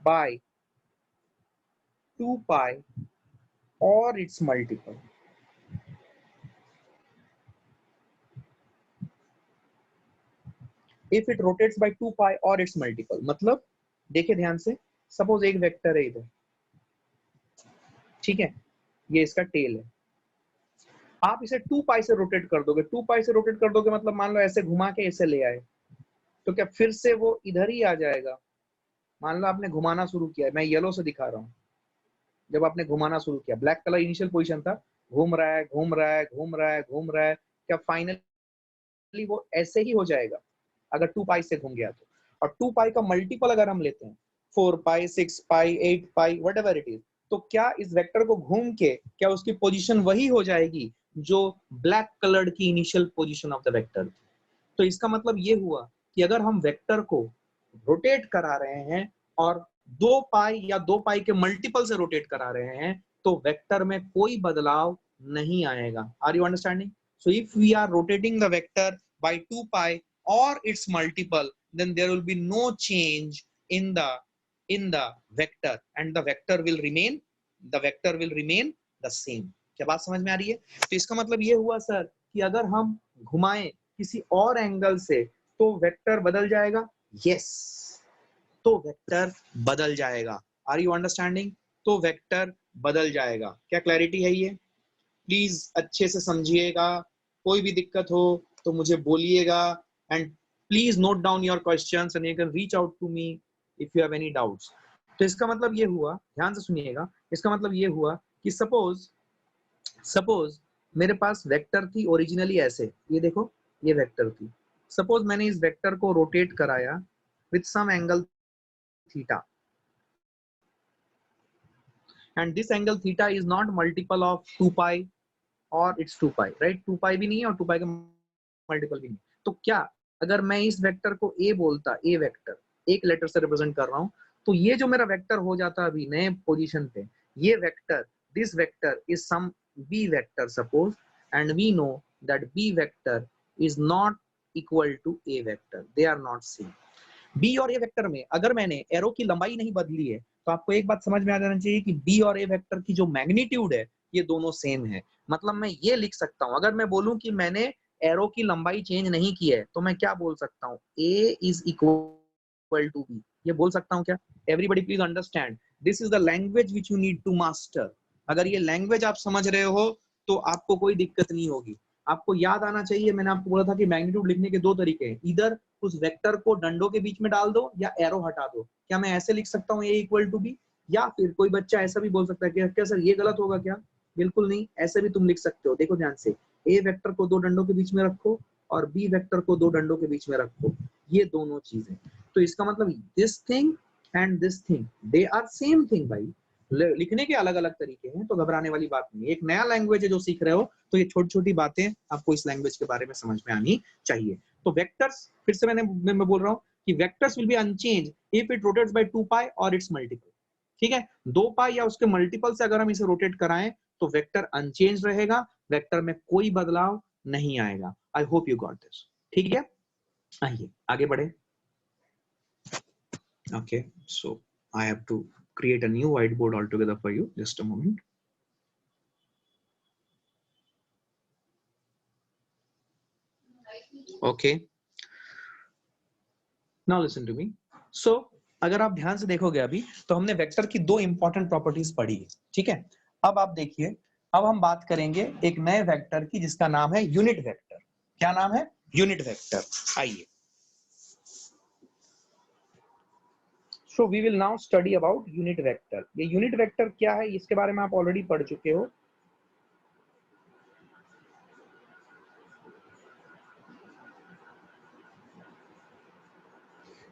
by 2 pi or its multiple. If it rotates by 2 pi or its multiple, मतलब देखिए ध्यान से, सपोज एक वेक्टर है इधर, ठीक है? ये इसका टेल है. आप इसे 2 पाई से रोटेट कर दोगे. 2 पाई से रोटेट कर दोगे मतलब मान लो ऐसे घुमा के ऐसे ले आए, तो क्या फिर से वो इधर ही आ जाएगा? मान लो आपने घुमाना शुरू किया, मैं येलो से दिखा रहा हूँ. जब आपने घुमाना शुरू किया, ब्लैक कलर इनिशियल पोजीशन था, घूम रहा है घूम रहा है घूम रहा है घूम रहा है, क्या फाइनली वो ऐसे ही हो जाएगा अगर 2 पाई से घूम गया तो? और 2 पाई का मल्टीपल अगर हम लेते हैं 4 पाई 6 पाई 8 पाई व्हाटएवर इट इज, तो क्या इस वेक्टर को घूम के क्या उसकी पोजीशन वही हो जाएगी जो ब्लैक कलर्ड की initial position of the vector थी? तो इसका मतलब ये हुआ कि अगर हम वेक्टर को रोटेट करा रहे हैं और 2 पाई या 2 पाई के मल्टीपल से रोटेट करा रहे हैं तो वेक्टर में कोई बदलाव नहीं आएगा. Are you understanding? So if we are rotating the vector by 2 pi or its multiple, then there will be no change in the in the vector and the vector will remain the same. क्या बात समझ में आ रही है? तो इसका मतलब ये हुआ सर कि अगर हम घुमाएं किसी और एंगल से तो वेक्टर बदल जाएगा। यस, तो वेक्टर बदल जाएगा। Are you understanding? तो वेक्टर बदल जाएगा। क्या क्लैरिटी है? ये प्लीज अच्छे से समझिएगा। कोई भी दिक्कत हो तो मुझे बोलिएगा and please note down your questions and you can reach out to me if you have any doubts. तो इसका मतलब ये हुआ, ध्यान से सुनिएगा, इसका मतलब ये हुआ कि सपोज मेरे पास वेक्टर थी ओरिजिनली ऐसे, ये देखो ये वेक्टर थी। सपोज मैंने इस वेक्टर को रोटेट कराया with some angle theta and this angle theta is not multiple of 2 pi or it's 2 pi, right? 2 pi भी नहीं है और 2 pi का मल्टीपल भी नहीं। तो क्या अगर मैं इस वेक्टर को a बोलता, a वेक्टर एक लेटर से रिप्रेजेंट कर रहा हूं, तो ये जो मेरा वेक्टर हो जाता अभी नए पोजीशन पे, ये vector, this vector is some b vector suppose, and we know that b vector is not equal to a vector, they are not same. B और ए वेक्टर में अगर मैंने एरो की लंबाई नहीं बदली है तो आपको एक बात समझ में आ जाना चाहिए कि बी और ए वेक्टर की जो मैग्नीट्यूड है ये दोनों सेम है। मतलब मैं ये लिख सकता हूं, अगर मैं बोलूं कि मैंने एरो की लंबाई चेंज नहीं की है तो मैं क्या बोल सकता हूं? A is equal to B, ये बोल सकता हूं क्या? Everybody please understand, this is the language which you need to master. अगर ये लैंग्वेज आप समझ रहे हो तो आपको कोई दिक्कत नहीं होगी। आपको याद आना चाहिए, मैंने आपको बोला था कि मैग्नीट्यूड लिखने के दो तरीके हैं, इधर उस वेक्टर को डंडों के बीच में डाल दो या एरो हटा दो। क्या मैं ऐसे लिख सकता हूँ a इक्वल टू बी? या फिर कोई बच्चा ऐसा भी बोल सकता है कि क्या सर ये गलत होगा क्या? बिल्कुल नहीं, ऐसे भी तुम लिख सकते हो। देखो ध्यान से, a वेक्टर को दो डंडों के बीच में रखो और b वेक्टर को दो डंडों के बीच में रखो, ये दोनों चीजें। तो इसका मतलब this thing and this thing they are same thing भाई। लिखने के अलग अलग तरीके हैं तो घबराने वाली बात नहीं। एक नया लैंग्वेज है जो सीख रहे हो तो ये छोटी छोटी बातें आपको इस लैंग्वेज के बारे में समझ में आनी चाहिए। तो वेक्टर्स, फिर से मैं बोल रहा हूँ कि vectors will be unchange if it rotates by 2 pi और इट्स मल्टीपल। ठीक है, 2 पाई या उसके मल्टीपल से अगर हम इसे रोटेट कराएं तो वेक्टर अनचेंज रहेगा, वेक्टर में कोई बदलाव नहीं आएगा। I hope you got this. ठीक है, आइए आगे बढ़े। Okay, so I have to create a new whiteboard altogether for you. Just a moment. Okay. Now listen to me. So अगर आप ध्यान से देखोगे अभी तो हमने वेक्टर की दो इंपॉर्टेंट प्रॉपर्टीज पढ़ी है। ठीक है, अब आप देखिए, अब हम बात करेंगे एक नए वेक्टर की जिसका नाम है यूनिट वेक्टर। क्या नाम है? Unit vector. आइए, so we will now study about unit vector. ये यूनिट वेक्टर क्या है इसके बारे में आप ऑलरेडी पढ़ चुके हो।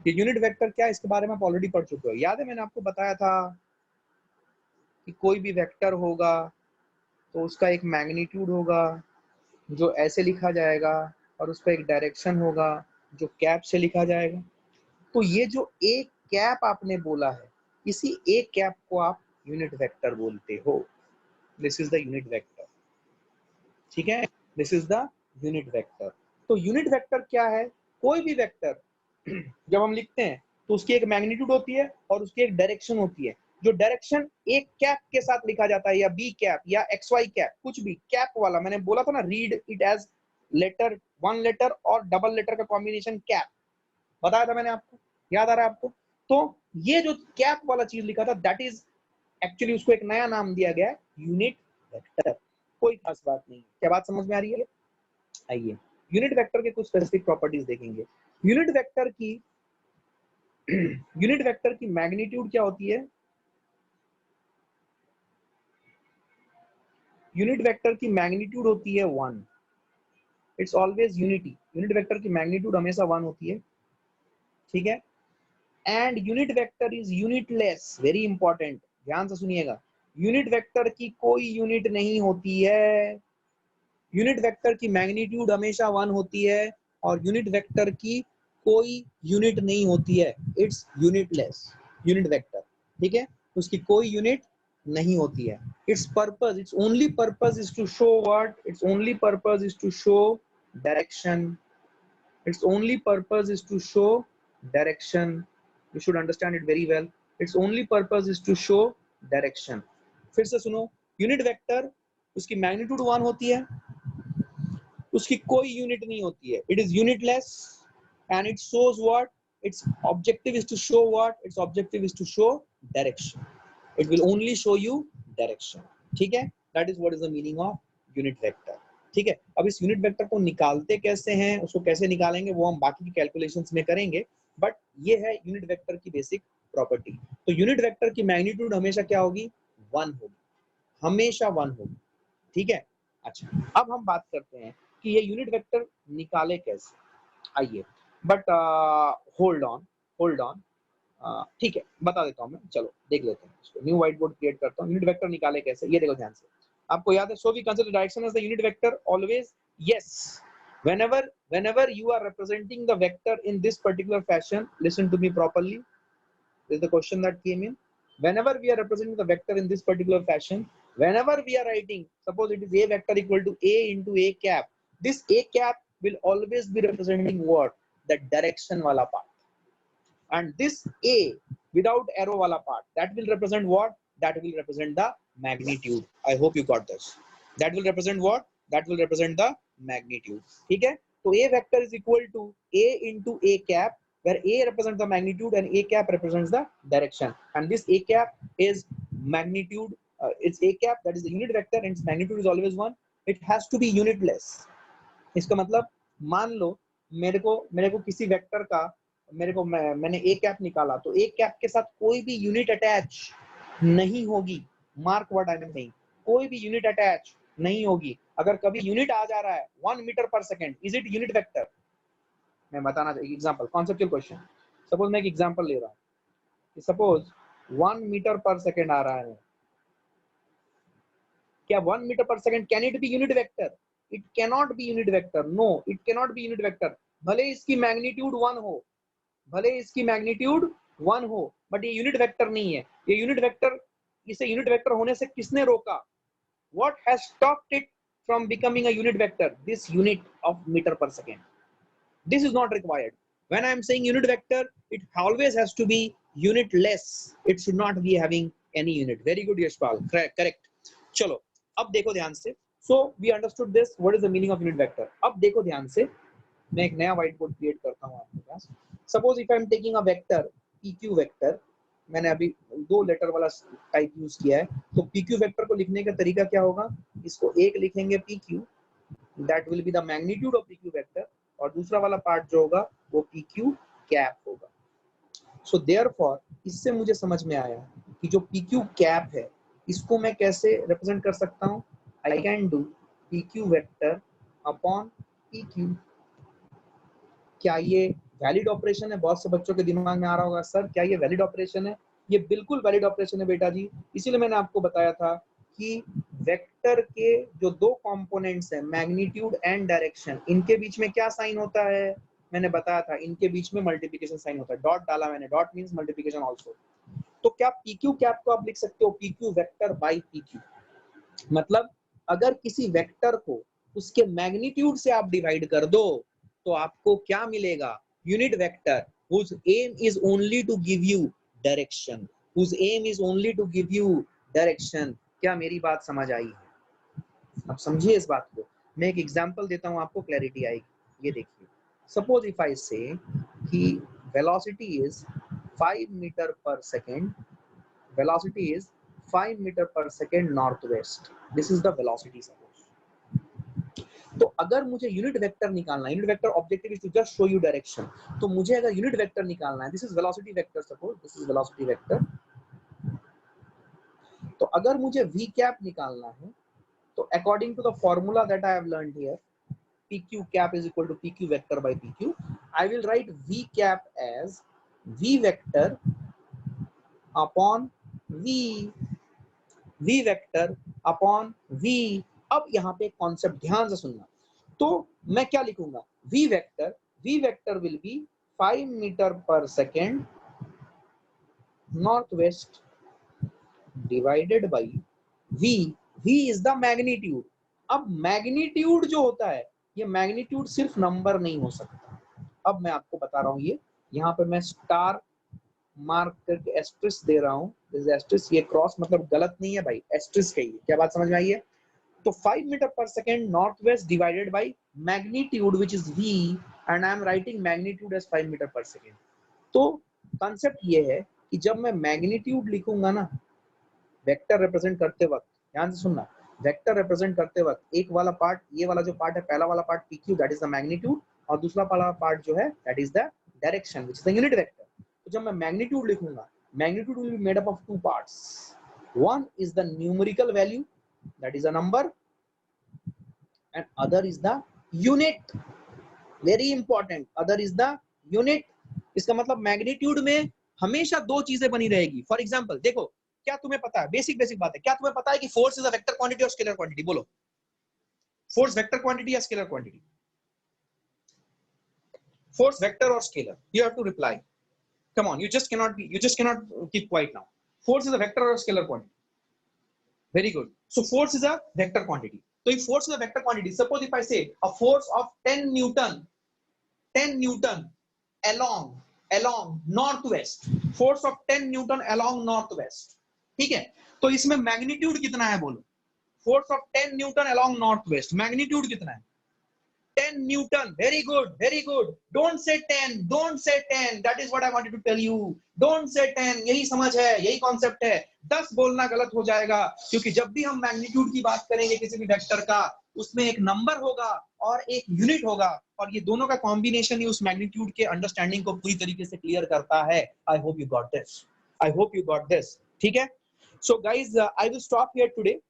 ये यूनिट वेक्टर क्या है इसके बारे में आप ऑलरेडी पढ़ चुके हो। याद है मैंने आपको बताया था कि कोई भी वेक्टर होगा तो उसका एक मैग्नीट्यूड होगा जो ऐसे लिखा जाएगा और उसका एक डायरेक्शन होगा जो कैप से लिखा जाएगा। तो ये जो एक कैप आपने बोला है, इसी एक कैप को आप यूनिट वेक्टर बोलते हो। This is the unit vector. ठीक है, this is the unit vector. तो यूनिट वेक्टर क्या है? कोई भी वेक्टर जब हम लिखते हैं तो उसकी एक मैग्नीट्यूड होती है और उसकी एक डायरेक्शन होती है। जो डायरेक्शन एक कैप के साथ लिखा जाता है, या बी कैप या एक्स वाई कैप, कुछ भी कैप वाला, मैंने बोला था ना, read it as letter, one letter और डबल लेटर का कॉम्बिनेशन कैप, बताया था मैंने आपको, याद आ रहा है आपको? तो ये जो कैप वाला चीज लिखा था, दैट इज एक्चुअली, उसको एक नया नाम दिया गया है यूनिट वेक्टर। कोई खास बात नहीं। क्या बात समझ में आ रही है? आइए यूनिट वेक्टर के कुछ स्पेसिफिक प्रॉपर्टीज देखेंगे। यूनिट वेक्टर की यूनिट वेक्टर की मैग्नीट्यूड क्या होती है? यूनिट वेक्टर की मैग्नीट्यूड होती है 1। It's always unity. Unit vector की मैग्नीट्यूड हमेशा 1 होती है। ठीक है, and unit vector is unitless. Very important, ध्यान से सुनिएगा, यूनिट वेक्टर की कोई यूनिट नहीं होती है। यूनिट वेक्टर की मैग्नीट्यूड हमेशा 1 होती है और यूनिट वेक्टर की कोई यूनिट नहीं होती है। It's unitless unit vector. ठीक है, उसकी कोई यूनिट नहीं होती है। Its purpose, its only purpose is to show what? Its only purpose is to show direction. Its only purpose is to show direction. You should understand it very well. Its only purpose is to show direction. फिर से सुनो, unit vector उसकी magnitude 1 होती है, उसकी कोई unit नहीं होती है, it is unitless and it shows what, its objective is to show what, its objective is to show direction, it will only show you direction। ठीक है, that is what is the meaning of unit vector। ठीक है, अब इस unit vector को निकालते कैसे हैं, उसको कैसे निकालेंगे वो हम बाकी की कैलकुलेशंस में करेंगे, बट ये है यूनिट वेक्टर की बेसिक प्रॉपर्टी। तो यूनिट वेक्टर की मैग्नीट्यूड हमेशा क्या होगी, 1 होगी, हमेशा 1 होगी। ठीक है, अच्छा अब हम बात करते हैं कि ये यूनिट वेक्टर निकाले कैसे, आइए, बट होल्ड ऑन, ठीक है बता देता हूँ मैं, चलो देख लेते हैं इसको। न्यू व्हाइट बोर्ड क्रिएट करता हूँ। यूनिट वेक्टर निकाले कैसे, ये देखो ध्यान से, आपको याद है, so we consider direction as the unit vector always, yes, whenever you are representing the vector in this particular fashion, listen to me properly, this is the question that came in, whenever we are representing the vector in this particular fashion, whenever we are writing, suppose it is a vector equal to a into a cap, this a cap will always be representing what, the direction wala part, and this a without arrow wala part, that will represent what, that will represent the magnitude। I hope you got this, that will represent what, that will represent the magnitude। ठीक है, तो a vector is equal to a into a cap, where a represents the magnitude and a cap represents the direction, and this a cap is magnitude, it's a cap, that is the unit vector, and its magnitude is always 1, it has to be unitless। इसका मतलब मान लो मेरे को किसी vector का, मैंने A cap निकाला, तो ए कैप के साथ कोई भी यूनिट अटैच नहीं होगी, mark what I am saying, कोई भी यूनिट अटैच नहीं होगी। अगर कभी यूनिट आ जा रहा है 1 मीटर पर second, is it unit vector? मैं बताना चाहिए एग्जांपल, कॉन्सेप्चुअल क्वेश्चन। सपोज मैं एक एग्जांपल ले रहा हूं, सपोज 1 मीटर पर सेकंड आ रहा है, क्या 1 मीटर पर second can it be unit vector? It cannot be unit vector, no it cannot be unit vector. भले इसकी मैग्नीट्यूड 1 हो, भले इसकी मैग्नीट्यूड 1 हो, बट ये यूनिट वेक्टर नहीं है। ये यूनिट वेक्टर, इसे यूनिट वेक्टर होने से किसने रोका? What has stopped it from becoming a unit vector? This unit of meter per second. This is not required. When I am saying unit vector, it always has to be unitless. It should not be having any unit. Very good, Yashpal. Correct. चलो, अब देखो ध्यान से। So we understood this. What is the meaning of unit vector? अब देखो ध्यान से, मैं एक नया व्हाइट बोर्ड क्रिएट करता हूँ आपके पास। Suppose if I am taking a vector, PQ vector, मैंने अभी 2 लेटर वाला टाइप यूज किया है, तो PQ वेक्टर को लिखने का तरीका क्या होगा, इसको एक लिखेंगे PQ, that will be the magnitude of PQ vector, और दूसरा वाला पार्ट जो होगा वो PQ कैप होगा। सो देयरफॉर इससे मुझे समझ में आया कि जो PQ कैप है इसको मैं कैसे रिप्रेजेंट कर सकता हूँ, I can do PQ vector upon PQ। क्या ये वैलिड ऑपरेशन है? बहुत से बच्चों के दिमाग में आ रहा होगा, सर क्या ये वैलिड ऑपरेशन है? ये बिल्कुल वैलिड ऑपरेशन है बेटा जी। इसीलिए मैंने आपको बताया था कि वेक्टर के जो 2 कंपोनेंट्स हैं, मैग्नीट्यूड एंड डायरेक्शन, इनके बीच में क्या साइन होता है? मैंने बताया था, इनके बीच में मल्टीप्लिकेशन साइन होता है। डॉट डाला मैंने, डॉट मींस मल्टीप्लिकेशन आल्सो। तो क्या PQ कैप को आप लिख सकते हो PQ वेक्टर बाय PQ? मतलब अगर किसी वेक्टर को उसके मैग्नीट्यूड से आप डिवाइड कर दो तो आपको क्या मिलेगा? Unit vector whose aim is only to give you direction, whose aim is only to give you direction। क्या मेरी बात समझ आई है? अब समझिए इस बात को। मैं एक एग्जांपल देता हूं, आपको क्लैरिटी आएगी। ये देखिए, सपोज इफ आई से कि velocity is 5 metre per second, velocity is 5 metre per second north west, this is the velocity suppose. तो अगर मुझे यूनिट वेक्टर निकालना है, unit vector objective is to just show you direction, तो मुझे अगर unit vector निकालना है, this is velocity vector, suppose this is velocity vector, तो अगर मुझे v कैप निकालना है, तो according to the formula that I have learned here, pq cap is equal to pq vector by pq, I will write v cap as v vector upon v, v vector upon v। अब यहाँ पे concept ध्यान से सुनना, तो मैं क्या लिखूंगा? v vector will be 5 metre per second north west divided by v, v is the magnitude. अब मैग्नीट्यूड जो होता है, ये मैग्नीट्यूड सिर्फ नंबर नहीं हो सकता। अब मैं आपको बता रहा हूं, ये यहाँ पे मैं स्टार मार्क करके एस्ट्रिस दे रहा हूँ, एस्ट्रिस, ये क्रॉस मतलब गलत नहीं है भाई, एस्ट्रिस कहिए। क्या बात समझ में आई है? तो 5 metre per second north west divided by magnitude which is v, and I am writing magnitude as 5 metre per second. तो कॉन्सेप्ट ये है कि जब मैं मैग्नीट्यूड लिखूंगा ना वेक्टर रिप्रेजेंट करते वक्त, ध्यान से सुनना, वेक्टर रिप्रेजेंट करते वक्त एक वाला पार्ट, ये वाला जो पार्ट है, पहला वाला part pq that is the magnitude, और दूसरा वाला पार्ट जो है that is the direction which is the unit vector. तो जब मैं मैग्नीट्यूड लिखूंगा, magnitude will be made up of two parts, one is the numerical value that is a number and other is the unit, very important, other is the unit। इसका मतलब magnitude में हमेशा दो चीजें बनी रहेगी। फॉर एग्जांपल देखो, क्या तुम्हें पता है, बेसिक बात है, क्या तुम्हें पता है कि force is a vector quantity और स्केलर क्वांटिटी? बोलो, फोर्स वेक्टर क्वांटिटी या स्केलर क्वांटिटी? फोर्स वेक्टर और scalar? You have to reply, come on, you just cannot keep quiet now। Force is a vector और scalar quantity? Very good. So force is a vector quantity. So if force is a vector quantity, suppose if I say a force of 10 Newton along northwest, force of 10 Newton along northwest, ठीक है? तो इसमें magnitude कितना है बोलो? Force of 10 Newton along northwest, magnitude कितना है? 10 Newton. Very good, very good. Don't say 10, don't say 10. That is what I wanted to tell you. Don't say 10. यही समझ है, यही कॉन्सेप्ट है। 10 बोलना गलत हो जाएगा, क्योंकि जब भी हम मैग्नीट्यूड की बात करेंगे किसी भी वेक्टर का, उसमें एक नंबर होगा और एक यूनिट होगा, और ये दोनों का कॉम्बिनेशन ही उस मैग्नीट्यूड के अंडरस्टैंडिंग को पूरी तरीके से क्लियर करता है। आई hope you got this, I hope you got this, ठीक है? So guys, I will stop here today,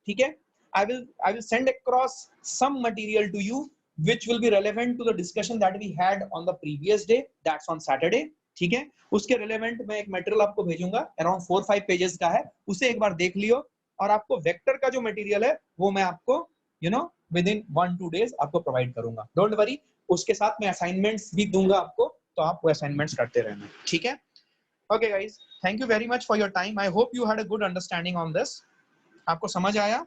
ठीक है? I will send across some material to you which will be relevant to the discussion that we had on the previous day, that's on Saturday, ठीक है? उसके relevant मैं एक material आपको भेजूंगा, around 4-5 pages का है, उसे एक बार देख लियो, और आपको वेक्टर का जो मटेरियल है वो मैं आपको within 1-2 days आपको प्रोवाइड करूंगा। डोंट वरी, उसके साथ मैं असाइनमेंट्स भी दूंगा आपको, तो आप वो असाइनमेंट्स करते रहना, ठीक है? Okay guys, thank you very much for your time. I hope you had a good understanding on this. आपको समझ आया?